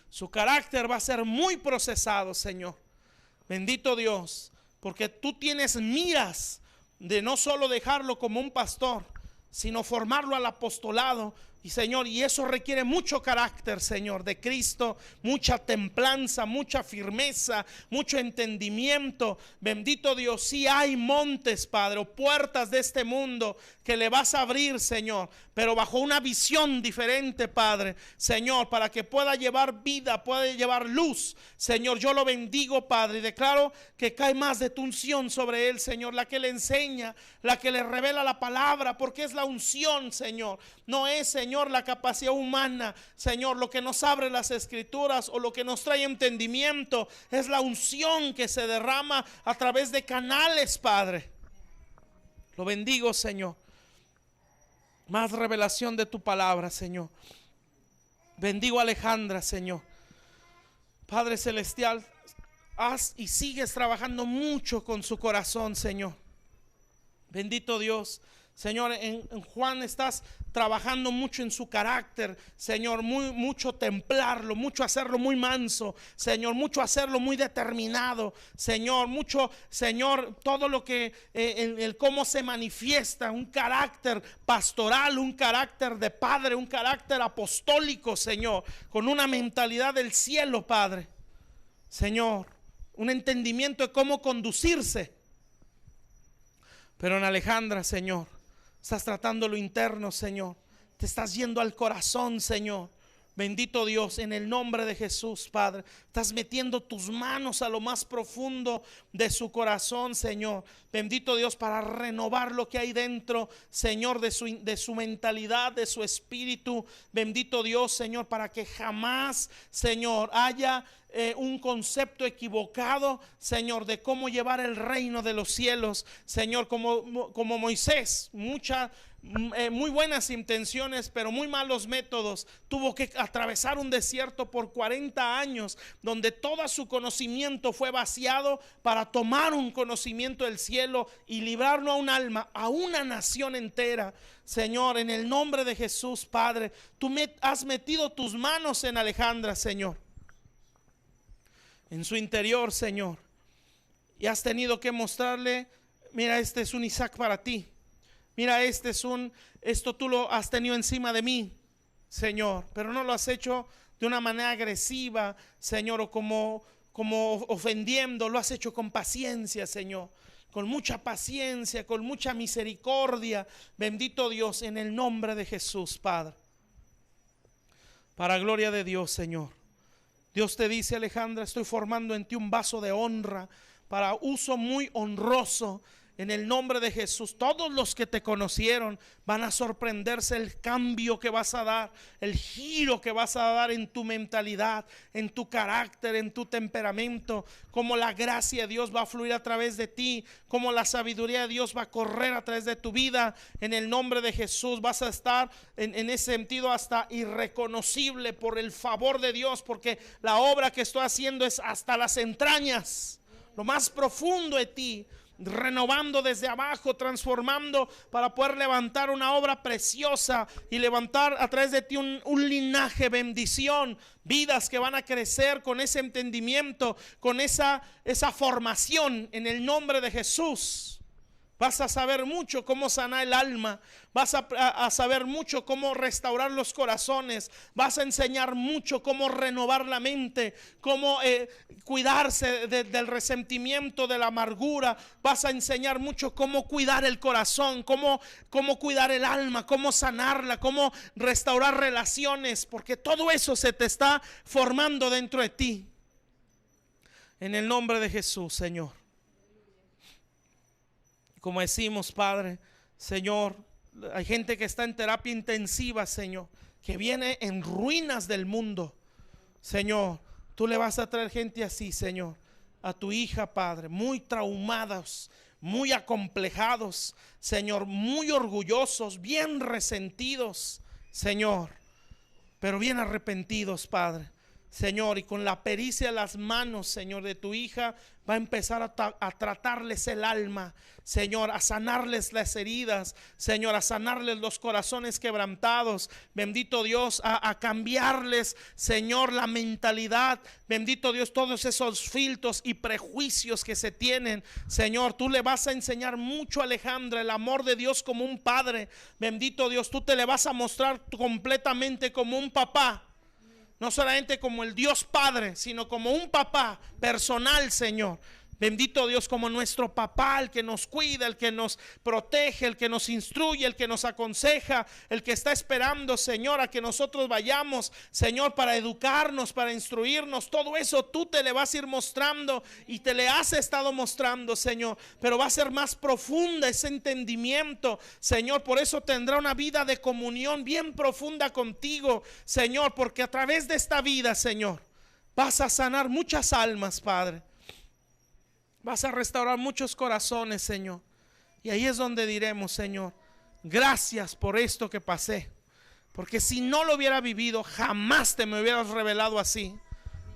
Speaker 1: Su carácter va a ser muy procesado, Señor. Bendito Dios, porque tú tienes miras de no solo dejarlo como un pastor, sino formarlo al apostolado. Y Señor, y eso requiere mucho carácter, Señor, de Cristo, mucha templanza, mucha firmeza, mucho entendimiento. Bendito Dios, si hay montes, Padre, o puertas de este mundo que le vas a abrir, Señor, pero bajo una visión diferente, Padre, Señor, para que pueda llevar vida, pueda llevar luz, Señor. Yo lo bendigo, Padre, y declaro que cae más de tu unción sobre él, Señor, la que le enseña, la que le revela la palabra, porque es la unción, Señor. No es, Señor, la capacidad humana, Señor, lo que nos abre las escrituras o lo que nos trae entendimiento. Es la unción que se derrama a través de canales, Padre. Lo bendigo, Señor. Más revelación de tu palabra, Señor. Bendigo a Alejandra, Señor. Padre celestial, haz y sigues trabajando mucho con su corazón, Señor. Bendito Dios, Señor, en Juan estás trabajando mucho en su carácter, Señor, mucho templarlo, mucho hacerlo muy manso, Señor, mucho hacerlo muy determinado, Señor, mucho, Señor, todo lo que, el cómo se manifiesta, un carácter pastoral, un carácter de padre, un carácter apostólico, Señor, con una mentalidad del cielo, Padre, Señor, un entendimiento de cómo conducirse. Pero en Alejandra, Señor, estás tratando lo interno, Señor. Te estás yendo al corazón, Señor. Bendito Dios, en el nombre de Jesús, Padre. Estás metiendo tus manos a lo más profundo de su corazón, Señor. Bendito Dios, para renovar lo que hay dentro, Señor, de su mentalidad, de su espíritu. Bendito Dios, Señor, para que jamás, Señor, haya un concepto equivocado, Señor, de cómo llevar el reino de los cielos, Señor, como Moisés, muy buenas intenciones, pero muy malos métodos. Tuvo que atravesar un desierto por 40 años, donde todo su conocimiento fue vaciado para tomar un conocimiento del cielo y librarlo a un alma, a una nación entera. Señor, en el nombre de Jesús, Padre, tú has metido tus manos en Alejandra, Señor, en su interior, Señor, y has tenido que mostrarle: mira, este es un Isaac para ti. Mira, esto tú lo has tenido encima de mí, Señor, pero no lo has hecho de una manera agresiva, Señor, o como ofendiendo. Lo has hecho con paciencia, Señor, con mucha paciencia, con mucha misericordia. Bendito Dios, en el nombre de Jesús, Padre, para gloria de Dios, Señor. Dios te dice: Alejandra, estoy formando en ti un vaso de honra para uso muy honroso. En el nombre de Jesús, todos los que te conocieron van a sorprenderse el cambio que vas a dar, el giro que vas a dar en tu mentalidad, en tu carácter, en tu temperamento, como la gracia de Dios va a fluir a través de ti, como la sabiduría de Dios va a correr a través de tu vida. En el nombre de Jesús vas a estar en ese sentido hasta irreconocible por el favor de Dios, porque la obra que estoy haciendo es hasta las entrañas, lo más profundo de ti, renovando desde abajo, transformando para poder levantar una obra preciosa y levantar a través de ti un linaje, bendición, vidas que van a crecer con ese entendimiento, con esa formación. En el nombre de Jesús vas a saber mucho cómo sanar el alma, vas a saber mucho cómo restaurar los corazones, vas a enseñar mucho cómo renovar la mente, cómo cuidarse del resentimiento, de la amargura. Vas a enseñar mucho cómo cuidar el corazón, cómo cuidar el alma, cómo sanarla, cómo restaurar relaciones, porque todo eso se te está formando dentro de ti. En el nombre de Jesús, Señor. Como decimos, Padre, Señor, hay gente que está en terapia intensiva, Señor, que viene en ruinas del mundo. Señor, tú le vas a traer gente así, Señor, a tu hija, Padre, muy traumados, muy acomplejados, Señor, muy orgullosos, bien resentidos, Señor, pero bien arrepentidos, Padre. Señor, y con la pericia de las manos, Señor, de tu hija, va a empezar a tratarles el alma, Señor, a sanarles las heridas, Señor, a sanarles los corazones quebrantados. Bendito Dios, a cambiarles, Señor, la mentalidad. Bendito Dios, todos esos filtros y prejuicios que se tienen, Señor, tú le vas a enseñar mucho a Alejandra el amor de Dios como un padre. Bendito Dios, tú te le vas a mostrar completamente como un papá. No solamente como el Dios Padre, sino como un papá personal, Señor. Bendito Dios, como nuestro papá, el que nos cuida, el que nos protege, el que nos instruye, el que nos aconseja, el que está esperando, Señor, a que nosotros vayamos, Señor, para educarnos, para instruirnos. Todo eso tú te le vas a ir mostrando y te le has estado mostrando, Señor, pero va a ser más profunda ese entendimiento, Señor. Por eso tendrá una vida de comunión bien profunda contigo, Señor, porque a través de esta vida, Señor, vas a sanar muchas almas, Padre. Vas a restaurar muchos corazones, Señor. Y ahí es donde diremos, Señor, gracias por esto que pasé, porque si no lo hubiera vivido, jamás te me hubieras revelado así.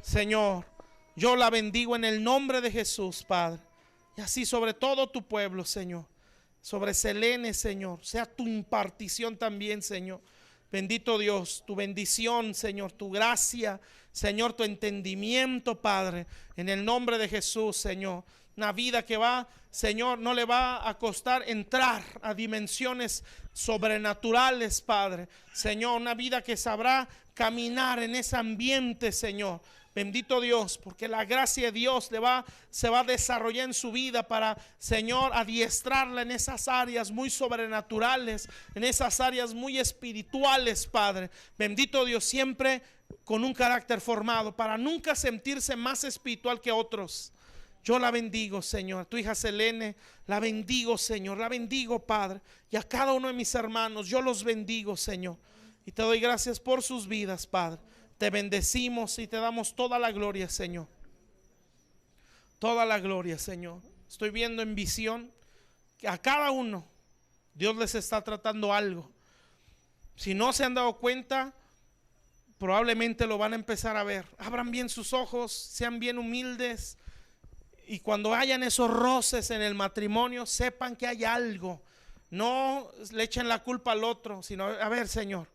Speaker 1: Señor, yo la bendigo en el nombre de Jesús, Padre, y así sobre todo tu pueblo, Señor. sobre Selene, Señor. Sea tu impartición también, Señor. Bendito Dios, tu bendición, Señor, tu gracia, Señor, tu entendimiento, Padre, en el nombre de Jesús, Señor. Una vida que va, Señor, no le va a costar entrar a dimensiones sobrenaturales, Padre. Señor, una vida que sabrá caminar en ese ambiente, Señor. Bendito Dios, porque la gracia de Dios se va a desarrollar en su vida para, Señor, adiestrarla en esas áreas muy sobrenaturales, en esas áreas muy espirituales, Padre. Bendito Dios, siempre con un carácter formado, para nunca sentirse más espiritual que otros. Yo la bendigo, Señor. Tu hija Selene, la bendigo, Señor. La bendigo, Padre. Y a cada uno de mis hermanos, yo los bendigo, Señor. Y te doy gracias por sus vidas, Padre. Te bendecimos y te damos toda la gloria, Señor. Toda la gloria, Señor. Estoy viendo en visión que a cada uno Dios les está tratando algo. Si no se han dado cuenta, probablemente lo van a empezar a ver. Abran bien sus ojos, sean bien humildes. Y cuando hayan esos roces en el matrimonio, sepan que hay algo. No le echen la culpa al otro, sino, a ver, Señor,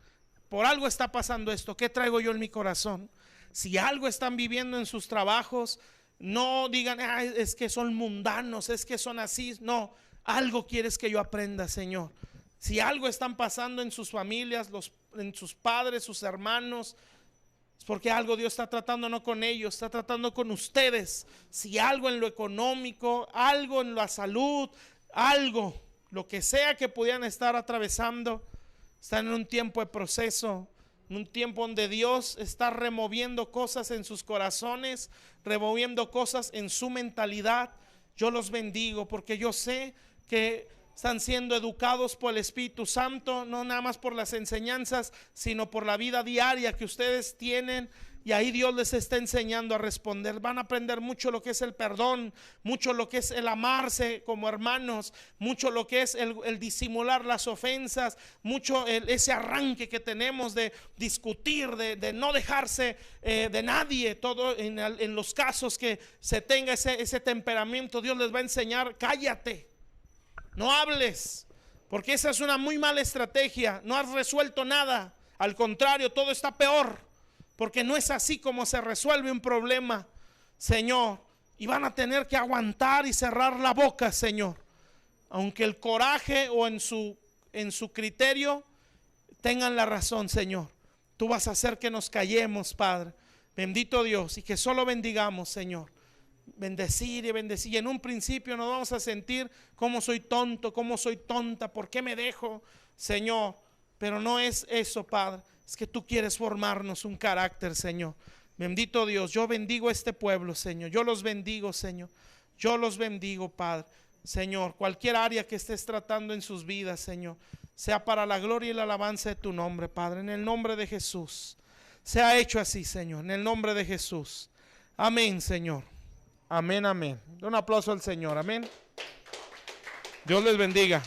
Speaker 1: por algo está pasando esto. ¿Qué traigo yo en mi corazón? Si algo están viviendo en sus trabajos, no digan, es que son mundanos, es que son así. No, algo quieres que yo aprenda, Señor. Si algo están pasando en sus familias, en sus padres, sus hermanos, es porque algo Dios está tratando no con ellos, está tratando con ustedes. Si algo en lo económico, algo en la salud, algo, lo que sea que pudieran estar atravesando, están en un tiempo de proceso, en un tiempo donde Dios está removiendo cosas en sus corazones, removiendo cosas en su mentalidad. Yo los bendigo porque yo sé que están siendo educados por el Espíritu Santo, no nada más por las enseñanzas, sino por la vida diaria que ustedes tienen. Y ahí Dios les está enseñando a responder. Van a aprender mucho lo que es el perdón, mucho lo que es el amarse como hermanos, mucho lo que es el disimular las ofensas, mucho ese arranque que tenemos de discutir, de no dejarse de nadie. Todo en los casos que se tenga ese temperamento, Dios les va a enseñar, cállate, no hables, porque esa es una muy mala estrategia. No has resuelto nada, al contrario, todo está peor. Porque no es así como se resuelve un problema, Señor. Y van a tener que aguantar y cerrar la boca, Señor. Aunque el coraje o en su criterio tengan la razón, Señor. Tú vas a hacer que nos callemos, Padre. Bendito Dios, y que solo bendigamos, Señor. Bendecir y bendecir. Y en un principio nos vamos a sentir como soy tonto, como soy tonta, ¿por qué me dejo, Señor? Pero no es eso, Padre. Es que tú quieres formarnos un carácter, Señor. Bendito Dios, yo bendigo a este pueblo, Señor. Yo los bendigo, Señor. Yo los bendigo, Padre. Señor, cualquier área que estés tratando en sus vidas, Señor, sea para la gloria y la alabanza de tu nombre, Padre. En el nombre de Jesús. Sea hecho así, Señor. En el nombre de Jesús. Amén, Señor. Amén, amén. Un aplauso al Señor. Amén. Dios les bendiga.